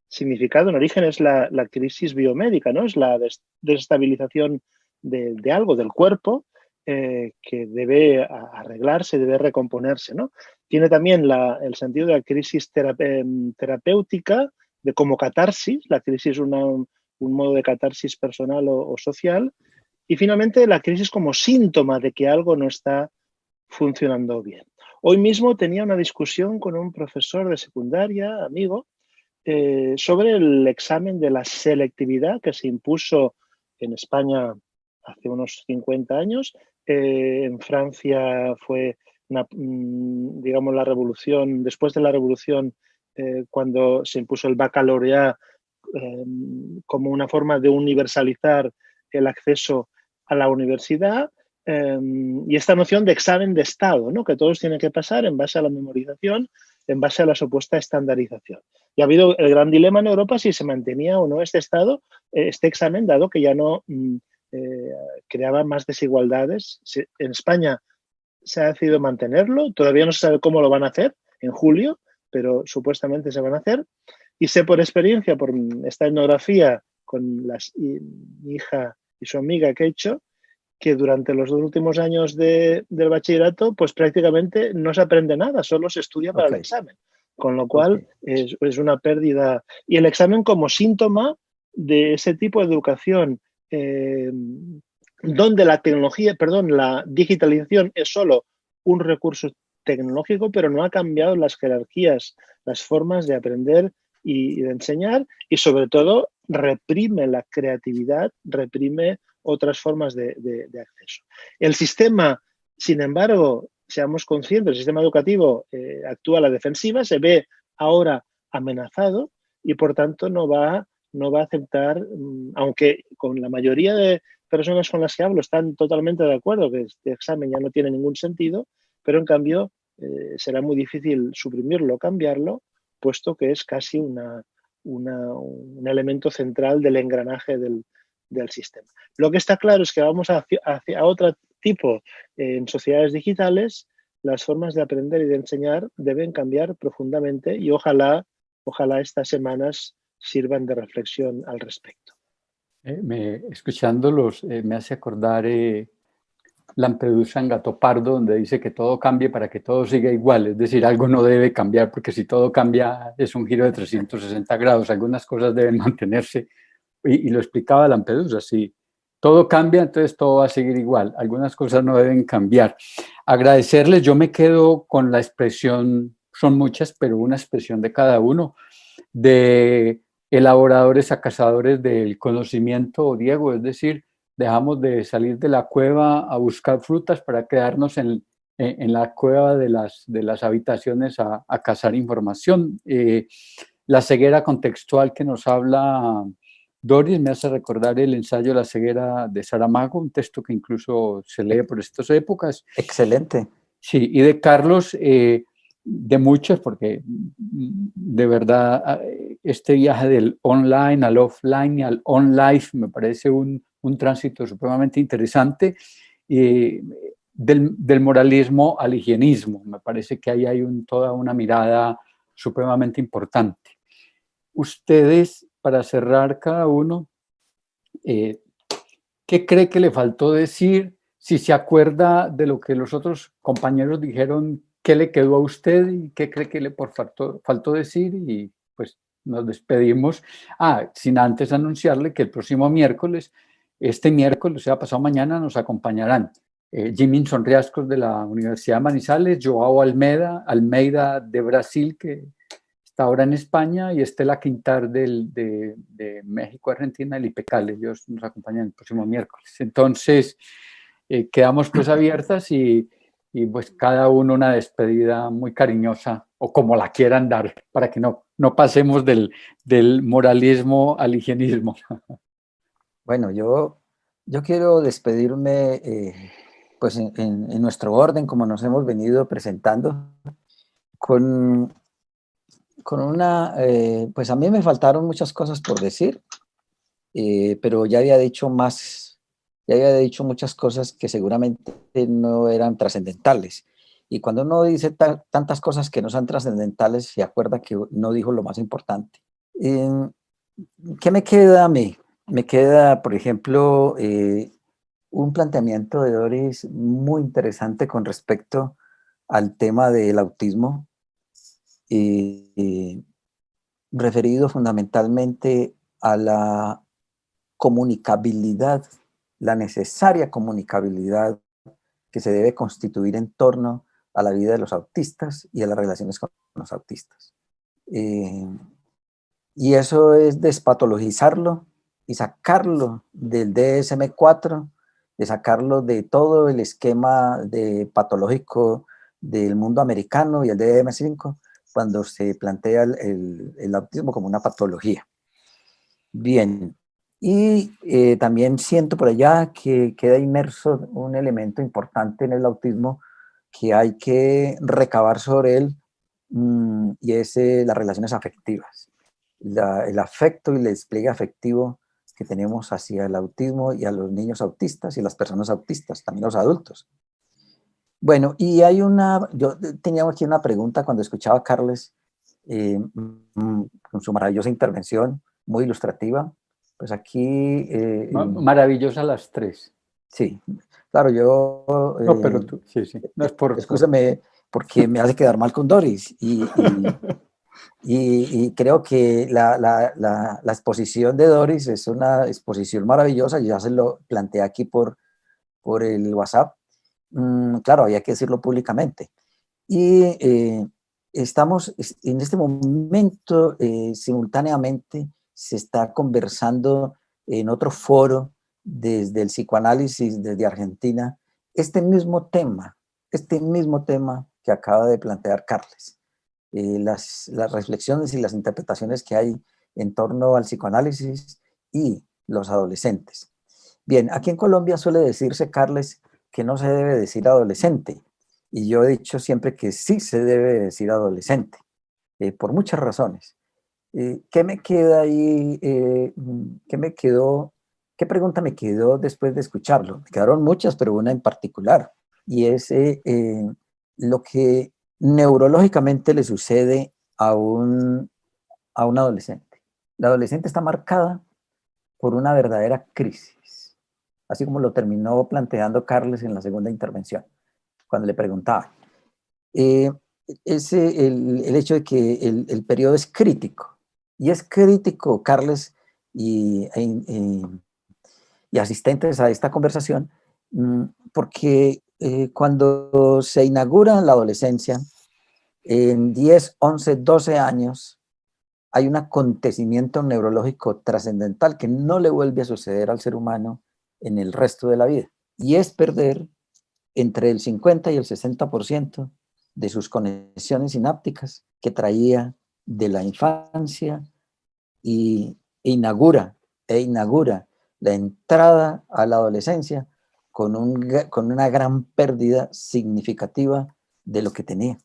significado. En origen es la crisis biomédica, ¿no? Es la desestabilización de algo, del cuerpo, que debe arreglarse, debe recomponerse, ¿no? Tiene también el sentido de la crisis terapéutica, de como catarsis, la crisis un modo de catarsis personal o social, y finalmente la crisis como síntoma de que algo no está funcionando bien. Hoy mismo tenía una discusión con un profesor de secundaria, amigo, sobre el examen de la selectividad que se impuso en España hace unos 50 años. En Francia fue, digamos, la revolución, después de la revolución, cuando se impuso el baccalaureat como una forma de universalizar el acceso a la universidad. Y esta noción de examen de estado, ¿no? Que todos tienen que pasar en base a la memorización, en base a la supuesta estandarización. Y ha habido el gran dilema en Europa si se mantenía o no este estado, este examen, dado que ya no creaba más desigualdades. En España se ha decidido mantenerlo, todavía no se sabe cómo lo van a hacer en julio, pero supuestamente se van a hacer. Y sé por experiencia, por esta etnografía con mi hija y su amiga que he hecho, que durante los 2 últimos años del bachillerato, pues prácticamente no se aprende nada, solo se estudia para el examen. Con lo cual es una pérdida. Y el examen como síntoma de ese tipo de educación, donde la digitalización es solo un recurso tecnológico, pero no ha cambiado las jerarquías, las formas de aprender y de enseñar, y sobre todo reprime la creatividad, reprime otras formas de acceso. El sistema, sin embargo, seamos conscientes, el sistema educativo actúa a la defensiva, se ve ahora amenazado y por tanto no va a aceptar, aunque con la mayoría de personas con las que hablo están totalmente de acuerdo que este examen ya no tiene ningún sentido, pero en cambio será muy difícil suprimirlo, cambiarlo, puesto que es casi un elemento central del engranaje del sistema. Lo que está claro es que vamos hacia otro tipo. En sociedades digitales, las formas de aprender y de enseñar deben cambiar profundamente y ojalá estas semanas sirvan de reflexión al respecto. Escuchándolos me hace acordar Lampedusa en Gato Pardo, donde dice que todo cambie para que todo siga igual, es decir, algo no debe cambiar, porque si todo cambia es un giro de 360 grados, algunas cosas deben mantenerse, y lo explicaba Lampedusa, si todo cambia, entonces todo va a seguir igual, algunas cosas no deben cambiar. Agradecerles, yo me quedo con la expresión, son muchas, pero una expresión de cada uno, de elaboradores a cazadores del conocimiento, Diego, es decir, dejamos de salir de la cueva a buscar frutas para quedarnos en la cueva de las habitaciones a cazar información. La ceguera contextual que nos habla Doris me hace recordar el ensayo La ceguera de Saramago, un texto que incluso se lee por estas épocas. Excelente. Sí, y de Carlos, de muchos, porque de verdad este viaje del online al offline y al on-life me parece un tránsito supremamente interesante, y del moralismo al higienismo. Me parece que ahí hay toda una mirada supremamente importante. Ustedes, para cerrar cada uno, ¿qué cree que le faltó decir? Si se acuerda de lo que los otros compañeros dijeron, ¿qué le quedó a usted y qué cree que le faltó decir? Y pues nos despedimos. Sin antes anunciarle que el próximo miércoles, este miércoles, o sea, pasado mañana, nos acompañarán Jiminson Riascos de la Universidad de Manizales, Joao Almeida de Brasil, que está ahora en España, y Estela Quintar de México, Argentina, el IPECAL. Ellos nos acompañan el próximo miércoles. Entonces, quedamos pues abiertas y pues cada uno una despedida muy cariñosa, o como la quieran dar, para que no pasemos del moralismo al higienismo. Bueno, yo quiero despedirme pues en nuestro orden, como nos hemos venido presentando, con pues a mí me faltaron muchas cosas por decir, pero ya había dicho muchas cosas que seguramente no eran trascendentales. Y cuando uno dice tantas cosas que no son trascendentales, se acuerda que no dijo lo más importante. ¿Qué me queda a mí? Me queda, por ejemplo, un planteamiento de Doris muy interesante con respecto al tema del autismo, referido fundamentalmente a la comunicabilidad, la necesaria comunicabilidad que se debe constituir en torno a la vida de los autistas y a las relaciones con los autistas. Y eso es despatologizarlo y sacarlo del DSM-4, de sacarlo de todo el esquema patológico del mundo americano y el DSM-5, cuando se plantea el autismo como una patología. Bien, y también siento por allá que queda inmerso un elemento importante en el autismo que hay que recabar sobre él, y es las relaciones afectivas. El afecto y el despliegue afectivo que tenemos hacia el autismo y a los niños autistas y las personas autistas, también los adultos. Bueno, y yo tenía aquí una pregunta cuando escuchaba a Carles con su maravillosa intervención, muy ilustrativa. Pues aquí... Maravillosa las tres. Sí, claro, yo... No, pero tú, sí. No es Escúchame, porque me hace quedar mal con Doris. Y creo que la exposición de Doris es una exposición maravillosa. Yo ya se lo planteé aquí por el WhatsApp. Claro, había que decirlo públicamente. Y estamos en este momento, simultáneamente, se está conversando en otro foro desde el psicoanálisis, desde Argentina, este mismo tema que acaba de plantear Carles. Las reflexiones y las interpretaciones que hay en torno al psicoanálisis y los adolescentes. Bien, aquí en Colombia suele decirse, Carles, que no se debe decir adolescente. Y yo he dicho siempre que sí se debe decir adolescente, por muchas razones. ¿Qué me queda ahí? ¿Qué pregunta me quedó después de escucharlo? Me quedaron muchas, pero una en particular. Y es lo que neurológicamente le sucede a un adolescente. La adolescente está marcada por una verdadera crisis, así como lo terminó planteando Carles en la segunda intervención, cuando le preguntaba. Es el hecho de que el periodo es crítico, y es crítico, Carles y asistentes a esta conversación, porque cuando se inaugura la adolescencia, en 10, 11, 12 años, hay un acontecimiento neurológico trascendental que no le vuelve a suceder al ser humano en el resto de la vida, y es perder entre el 50 y el 60% de sus conexiones sinápticas que traía de la infancia, e inaugura la entrada a la adolescencia con una gran pérdida significativa de lo que tenía.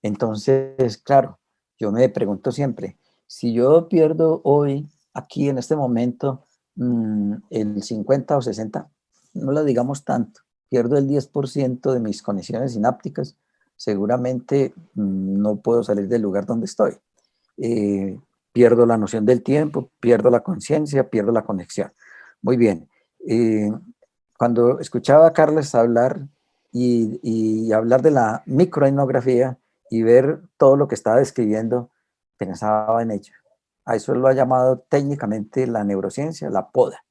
Entonces, claro, yo me pregunto siempre, si yo pierdo hoy, aquí en este momento, el 50 o 60, no lo digamos tanto, pierdo el 10% de mis conexiones sinápticas, seguramente no puedo salir del lugar donde estoy. Eh, Pierdo la noción del tiempo, pierdo la conciencia, pierdo la conexión. Muy bien. Eh, Cuando escuchaba a Carles hablar y hablar de la microetnografía y ver todo lo que estaba describiendo, pensaba en ello. A eso lo ha llamado técnicamente la neurociencia, la poda.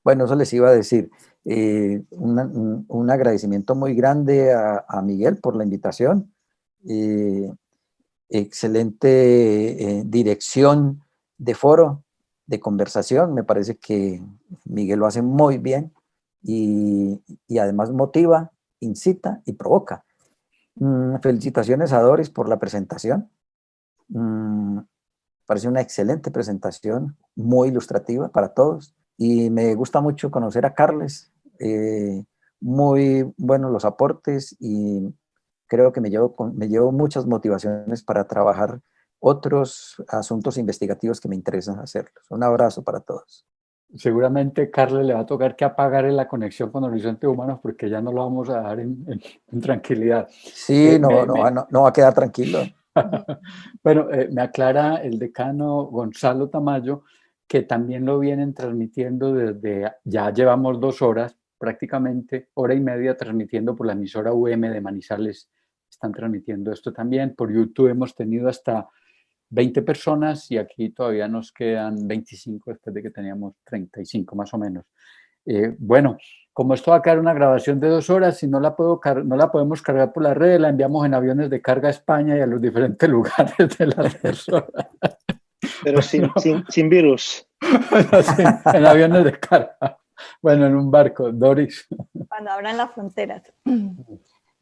Bueno, eso les iba a decir. Un agradecimiento muy grande a Miguel por la invitación. Excelente dirección de foro, de conversación. Me parece que Miguel lo hace muy bien y además motiva, incita y provoca. Felicitaciones a Doris por la presentación. Parece una excelente presentación, muy ilustrativa para todos. Y me gusta mucho conocer a Carles. Muy buenos los aportes y creo que me llevo muchas motivaciones para trabajar otros asuntos investigativos que me interesan hacerlos. Un abrazo para todos. Seguramente Carles le va a tocar que apagar la conexión con Horizonte Humanos porque ya no lo vamos a dejar en tranquilidad. Sí, no va a quedar tranquilo. Bueno, me aclara el decano Gonzalo Tamayo que también lo vienen transmitiendo ya llevamos 2 horas, prácticamente hora y media transmitiendo por la emisora UM de Manizales. Están transmitiendo esto también. Por YouTube hemos tenido hasta 20 personas y aquí todavía nos quedan 25 después de que teníamos 35 más o menos. Bueno, como esto va a quedar una grabación de 2 horas, si no la podemos cargar por la red, la enviamos en aviones de carga a España y a los diferentes lugares de las personas. Pero sin virus. Sí, en aviones de carga. Bueno, en un barco. Doris. Cuando abran las fronteras.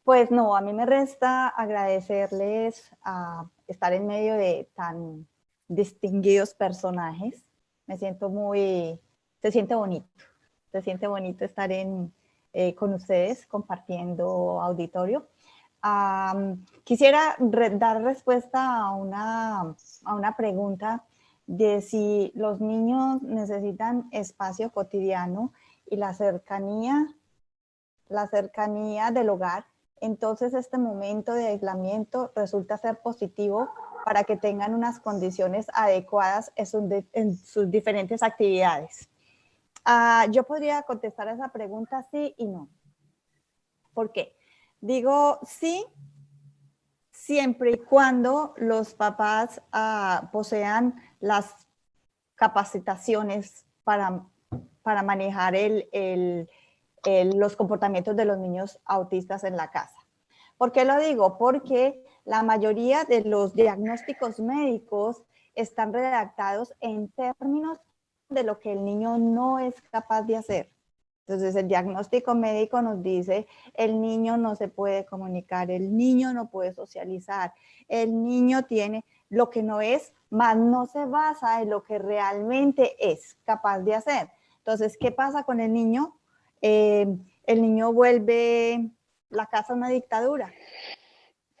Pues no, a mí me resta agradecerles a estar en medio de tan distinguidos personajes. Me siento se siente bonito estar con ustedes compartiendo auditorio. Quisiera dar respuesta a una pregunta de si los niños necesitan espacio cotidiano y la cercanía del hogar. Entonces este momento de aislamiento resulta ser positivo para que tengan unas condiciones adecuadas en sus diferentes actividades. Yo podría contestar a esa pregunta sí y no. ¿Por qué? Digo sí, siempre y cuando los papás posean las capacitaciones para manejar los comportamientos de los niños autistas en la casa. ¿Por qué lo digo? Porque la mayoría de los diagnósticos médicos están redactados en términos de lo que el niño no es capaz de hacer. Entonces, el diagnóstico médico nos dice, el niño no se puede comunicar, el niño no puede socializar, el niño tiene lo que no es, más no se basa en lo que realmente es capaz de hacer. Entonces, ¿qué pasa con el niño? El niño vuelve la casa una dictadura.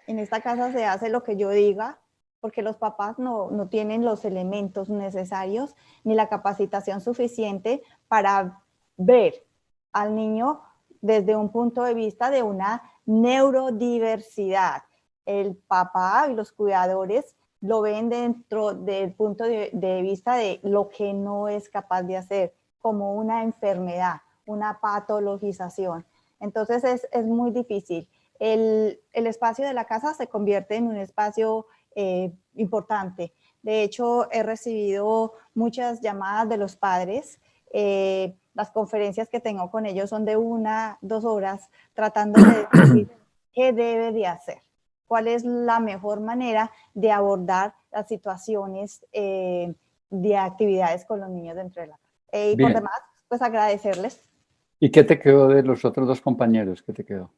En esta casa se hace lo que yo diga, porque los papás no tienen los elementos necesarios ni la capacitación suficiente para ver al niño desde un punto de vista de una neurodiversidad. El papá y los cuidadores lo ven dentro del punto de vista de lo que no es capaz de hacer, como una enfermedad, una patologización. Entonces es muy difícil. El espacio de la casa se convierte en un espacio importante. De hecho, he recibido muchas llamadas de los padres. Las conferencias que tengo con ellos son de 1, 2 horas tratando de decir qué debe de hacer, cuál es la mejor manera de abordar las situaciones de actividades con los niños dentro de la casa. Y por demás, pues agradecerles. ¿Y qué te quedó de los otros 2 compañeros? ¿Qué te quedó?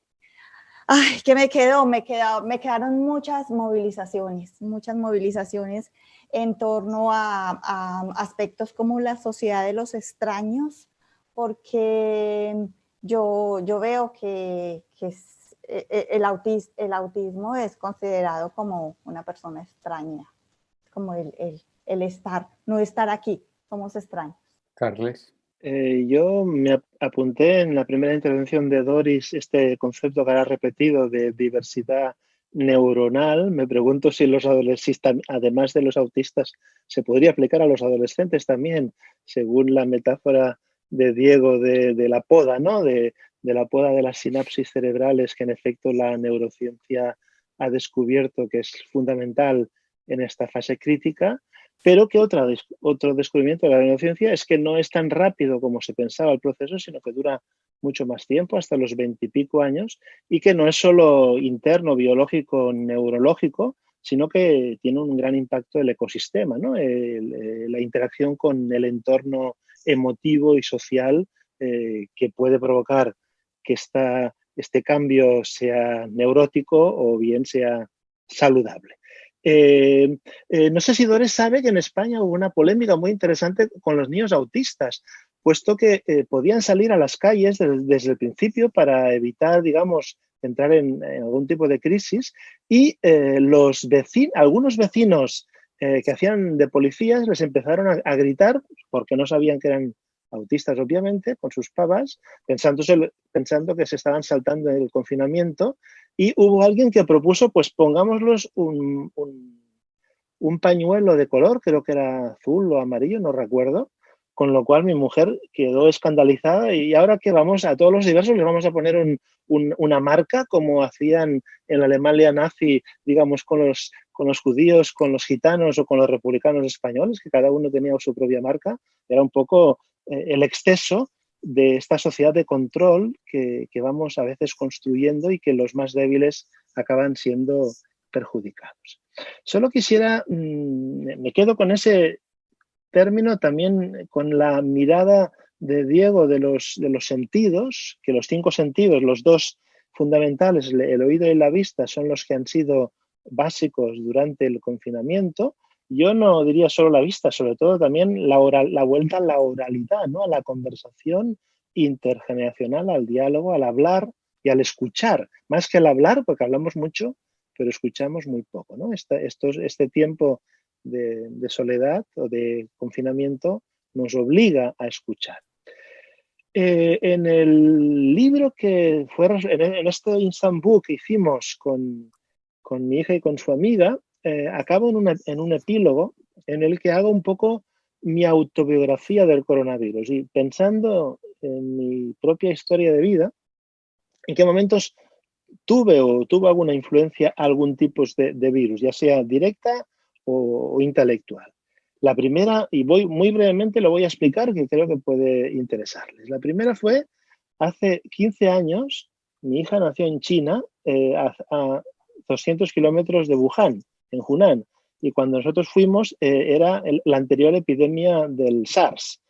Ay, ¿qué me quedó? Me quedaron muchas movilizaciones en torno a aspectos como la sociedad de los extraños, porque yo veo que el autismo es considerado como una persona extraña, como el estar, no estar aquí, somos extraños. Carles. Yo me apunté en la primera intervención de Doris este concepto que ahora repetido de diversidad neuronal. Me pregunto si los adolescentes, además de los autistas, se podría aplicar a los adolescentes también, según la metáfora de Diego de la poda, ¿no? De la poda de las sinapsis cerebrales, que en efecto la neurociencia ha descubierto que es fundamental en esta fase crítica. Pero que otro descubrimiento de la neurociencia es que no es tan rápido como se pensaba el proceso, sino que dura mucho más tiempo, hasta los 20 y pico años, y que no es solo interno, biológico, neurológico, sino que tiene un gran impacto el ecosistema, ¿no? La interacción con el entorno emotivo y social que puede provocar que este cambio sea neurótico o bien sea saludable. No sé si Doris sabe que en España hubo una polémica muy interesante con los niños autistas, puesto que podían salir a las calles desde el principio para evitar, digamos, entrar en algún tipo de crisis, y algunos vecinos que hacían de policías les empezaron a gritar, porque no sabían que eran autistas, obviamente, con sus pavas, pensando que se estaban saltando el confinamiento. Y hubo alguien que propuso, pues pongámoslos un pañuelo de color, creo que era azul o amarillo, no recuerdo, con lo cual mi mujer quedó escandalizada. Y ahora que vamos a todos los diversos les vamos a poner una marca, como hacían en la Alemania nazi, digamos, con los judíos, con los gitanos o con los republicanos españoles, que cada uno tenía su propia marca. Era un poco el exceso de esta sociedad de control que vamos a veces construyendo y que los más débiles acaban siendo perjudicados. Solo quisiera, me quedo con ese término, también con la mirada de Diego de los sentidos, que los 5 sentidos, los 2 fundamentales, el oído y la vista, son los que han sido básicos durante el confinamiento. Yo no diría solo la vista, sobre todo también la vuelta a la oralidad, ¿no? A la conversación intergeneracional, al diálogo, al hablar y al escuchar. Más que el hablar, porque hablamos mucho, pero escuchamos muy poco, ¿no? Este tiempo de soledad o de confinamiento nos obliga a escuchar. En el libro que fue, en este Instant Book que hicimos con mi hija y con su amiga, acabo en un epílogo en el que hago un poco mi autobiografía del coronavirus y pensando en mi propia historia de vida, en qué momentos tuvo alguna influencia algún tipo de virus, ya sea directa o intelectual. La primera, y muy brevemente lo voy a explicar, que creo que puede interesarles. La primera fue hace 15 años, mi hija nació en China, a 200 kilómetros de Wuhan, en Hunan, y cuando nosotros fuimos era la anterior epidemia del SARS,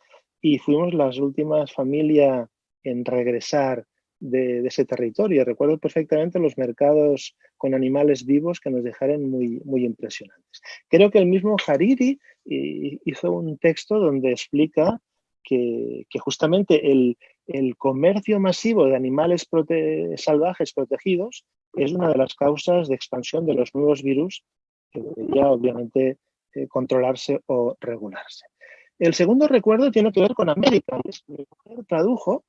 y fuimos las últimas familias en regresar de ese territorio. Recuerdo perfectamente los mercados con animales vivos que nos dejaron muy, muy impresionantes. Creo que el mismo Hariri hizo un texto donde explica que justamente el comercio masivo de animales salvajes protegidos es una de las causas de expansión de los nuevos virus que debería obviamente controlarse o regularse. El segundo recuerdo tiene que ver con América. Mi mujer tradujo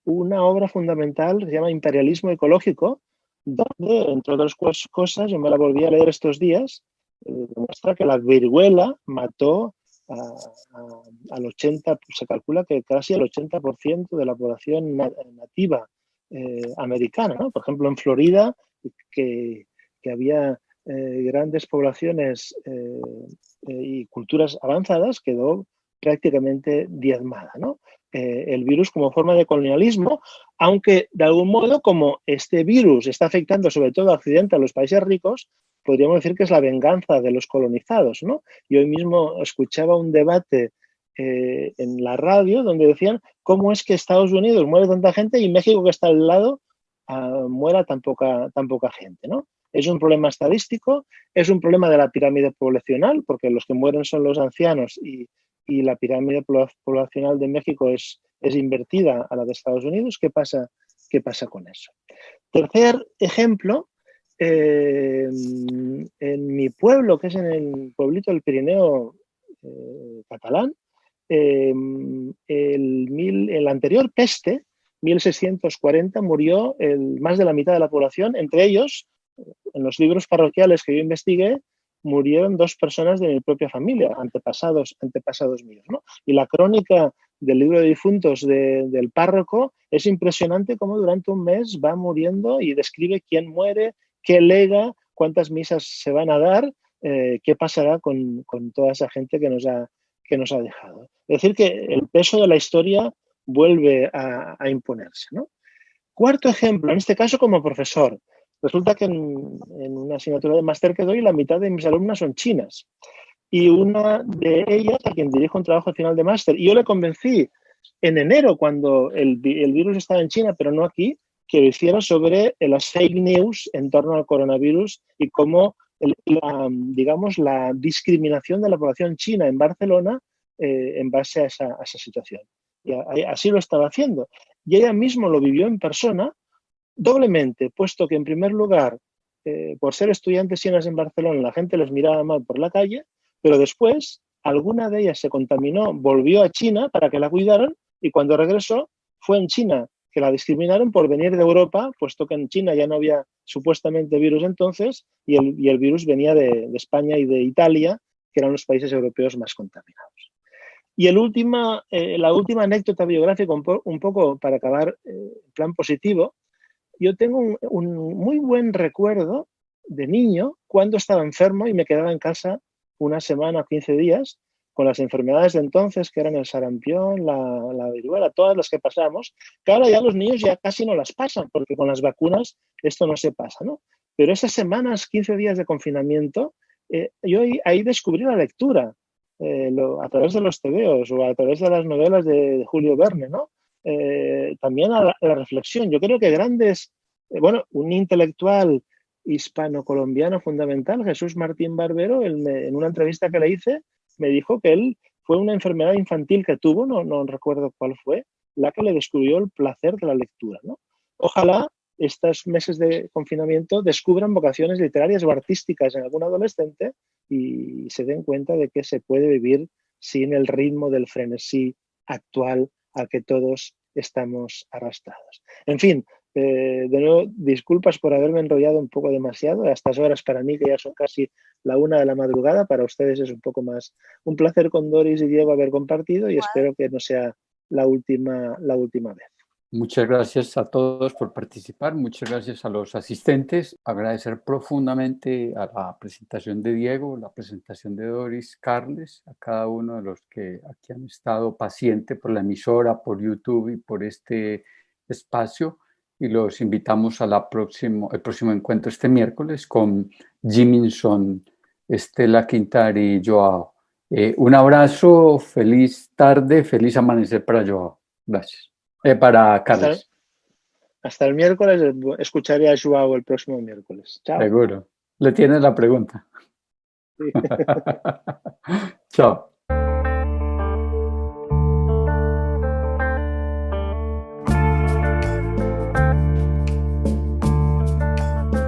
una obra fundamental que se llama Imperialismo Ecológico, donde, entre otras cosas, yo me la volví a leer estos días, demuestra que la viruela mató al 80%, se calcula que casi el 80% de la población nativa americana, ¿no? Por ejemplo, en Florida, que había grandes poblaciones y culturas avanzadas, quedó prácticamente diezmada, ¿no? El virus como forma de colonialismo, aunque de algún modo, como este virus está afectando sobre todo a Occidente, a los países ricos, podríamos decir que es la venganza de los colonizados, ¿no? Y hoy mismo escuchaba un debate en la radio donde decían cómo es que Estados Unidos muere tanta gente y México, que está al lado, muera tan poca gente, ¿no? Es un problema estadístico, es un problema de la pirámide poblacional, porque los que mueren son los ancianos y la pirámide poblacional de México es invertida a la de Estados Unidos. ¿Qué pasa qué pasa con eso. Tercer ejemplo, en mi pueblo, que es en el pueblito del Pirineo catalán, en la anterior peste, 1640, murió más de la mitad de la población. Entre ellos, en los libros parroquiales que yo investigué, murieron 2 personas de mi propia familia, antepasados míos, ¿no? Y la crónica del libro de difuntos del párroco es impresionante cómo durante un mes va muriendo y describe quién muere, qué lega, cuántas misas se van a dar, qué pasará con toda esa gente que nos ha dejado. Es decir, que el peso de la historia vuelve a imponerse, ¿no? Cuarto ejemplo, en este caso como profesor. Resulta que en una asignatura de máster que doy, la mitad de mis alumnas son chinas. Y una de ellas, a quien dirijo un trabajo final de máster, y yo le convencí en enero, cuando el virus estaba en China, pero no aquí, que lo hiciera sobre las fake news en torno al coronavirus y cómo, la discriminación de la población china en Barcelona en base a esa situación. Y así lo estaba haciendo. Y ella mismo lo vivió en persona, doblemente, puesto que en primer lugar, por ser estudiantes chinas en Barcelona, la gente les miraba mal por la calle, pero después alguna de ellas se contaminó, volvió a China para que la cuidaran y cuando regresó fue en China que la discriminaron por venir de Europa, puesto que en China ya no había supuestamente virus entonces y el virus venía de España y de Italia, que eran los países europeos más contaminados. Y la última anécdota biográfica, un poco para acabar en plan positivo, yo tengo un muy buen recuerdo de niño cuando estaba enfermo y me quedaba en casa una semana o 15 días con las enfermedades de entonces, que eran el sarampión, la viruela, todas las que pasamos, que ahora ya los niños ya casi no las pasan, porque con las vacunas esto no se pasa, ¿no? Pero esas semanas, 15 días de confinamiento, yo ahí descubrí la lectura, a través de los tebeos o a través de las novelas de Julio Verne, ¿no? También a la reflexión. Yo creo que un intelectual hispano-colombiano fundamental, Jesús Martín Barbero, en una entrevista que le hice, me dijo que él fue una enfermedad infantil que tuvo, no recuerdo cuál fue, la que le descubrió el placer de la lectura, ¿no? Ojalá estos meses de confinamiento descubran vocaciones literarias o artísticas en algún adolescente y se den cuenta de que se puede vivir sin el ritmo del frenesí actual al que todos estamos arrastrados. En fin, de nuevo, disculpas por haberme enrollado un poco demasiado a estas horas para mí, que ya son casi la 1 de la madrugada. Para ustedes es un poco más. Un placer con Doris y Diego haber compartido y espero que no sea la última vez. Muchas gracias a todos por participar, muchas gracias a los asistentes, agradecer profundamente a la presentación de Diego, la presentación de Doris, Carles, a cada uno de los que aquí han estado paciente por la emisora, por YouTube y por este espacio, y los invitamos a el próximo encuentro este miércoles con Jiminson, Estela Quintari y Joao. Un abrazo, feliz tarde, feliz amanecer para Joao. Gracias. Para Carles. Hasta el miércoles, escucharé a Joao el próximo miércoles. Chao. Seguro. Le tienes la pregunta. Sí. Chao.